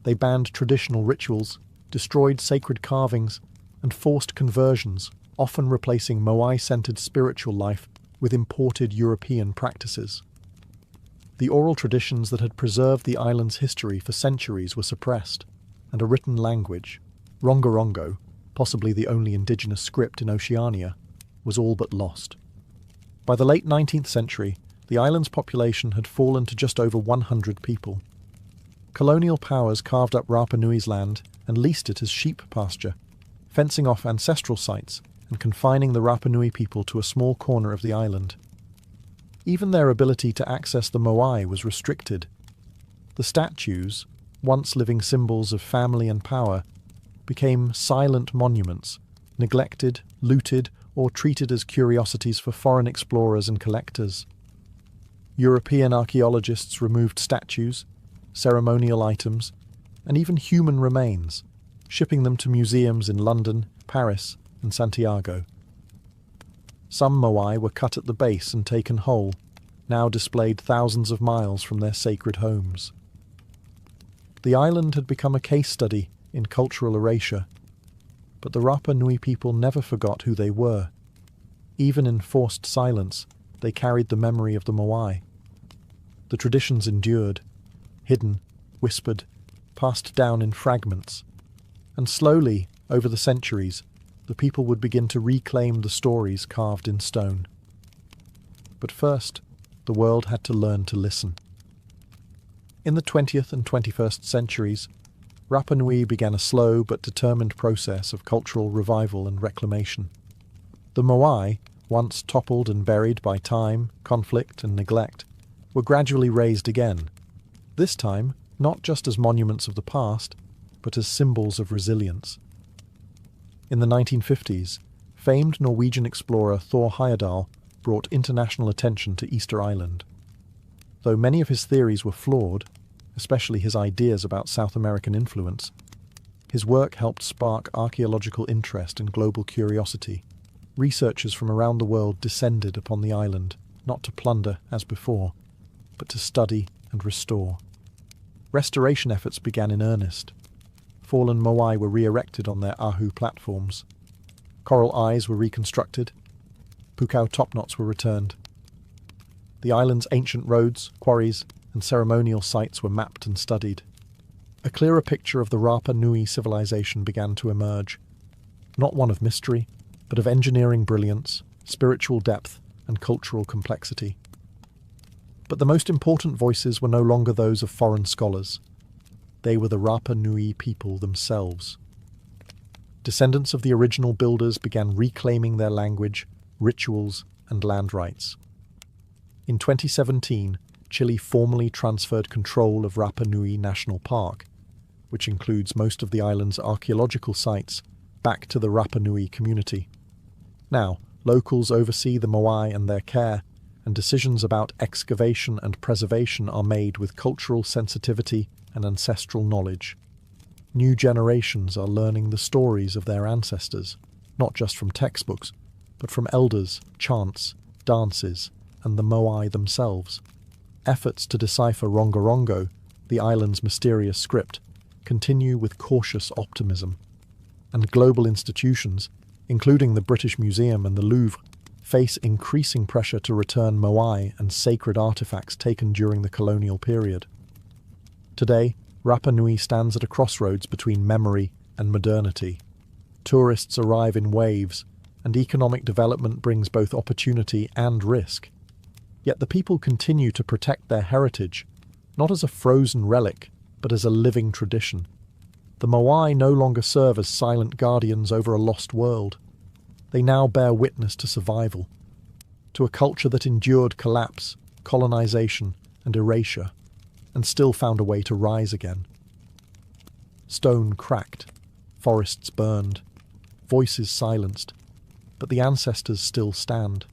Speaker 1: They banned traditional rituals, destroyed sacred carvings, and forced conversions, often replacing Moai-centered spiritual life with imported European practices. The oral traditions that had preserved the island's history for centuries were suppressed, and a written language, Rongorongo, possibly the only indigenous script in Oceania, was all but lost. By the late 19th century, the island's population had fallen to just over 100 people. Colonial powers carved up Rapa Nui's land and leased it as sheep pasture, fencing off ancestral sites and confining the Rapa Nui people to a small corner of the island. Even their ability to access the Moai was restricted. The statues, once living symbols of family and power, became silent monuments, neglected, looted, or treated as curiosities for foreign explorers and collectors. European archaeologists removed statues, ceremonial items, and even human remains, shipping them to museums in London, Paris, and Santiago. Some Moai were cut at the base and taken whole, now displayed thousands of miles from their sacred homes. The island had become a case study in cultural erasure, but the Rapa Nui people never forgot who they were. Even in forced silence, they carried the memory of the Moai. The traditions endured, hidden, whispered, passed down in fragments, and slowly, over the centuries, the people would begin to reclaim the stories carved in stone. But first, the world had to learn to listen. In the 20th and 21st centuries, Rapa Nui began a slow but determined process of cultural revival and reclamation. The Moai, once toppled and buried by time, conflict, and neglect, were gradually raised again, this time not just as monuments of the past, but as symbols of resilience. In the 1950s, famed Norwegian explorer Thor Heyerdahl brought international attention to Easter Island. Though many of his theories were flawed, especially his ideas about South American influence, his work helped spark archaeological interest and global curiosity. Researchers from around the world descended upon the island, not to plunder as before, but to study and restore. Restoration efforts began in earnest. Fallen Moai were re-erected on their ahu platforms. Coral eyes were reconstructed. Pukao topknots were returned. The island's ancient roads, quarries, and ceremonial sites were mapped and studied. A clearer picture of the Rapa Nui civilization began to emerge, not one of mystery, but of engineering brilliance, spiritual depth, and cultural complexity. But the most important voices were no longer those of foreign scholars. They were the Rapa Nui people themselves. Descendants of the original builders began reclaiming their language, rituals, and land rights. In 2017, Chile formally transferred control of Rapa Nui National Park, which includes most of the island's archaeological sites, back to the Rapa Nui community. Now, locals oversee the Moai and their care, and decisions about excavation and preservation are made with cultural sensitivity and ancestral knowledge. New generations are learning the stories of their ancestors, not just from textbooks, but from elders, chants, dances, and the Moai themselves. Efforts to decipher Rongorongo, the island's mysterious script, continue with cautious optimism. And global institutions, including the British Museum and the Louvre, face increasing pressure to return Moai and sacred artifacts taken during the colonial period. Today, Rapa Nui stands at a crossroads between memory and modernity. Tourists arrive in waves, and economic development brings both opportunity and risk. Yet the people continue to protect their heritage, not as a frozen relic, but as a living tradition. The Moai no longer serve as silent guardians over a lost world. They now bear witness to survival, to a culture that endured collapse, colonization, and erasure, and still found a way to rise again. Stone cracked, forests burned, voices silenced, but the ancestors still stand.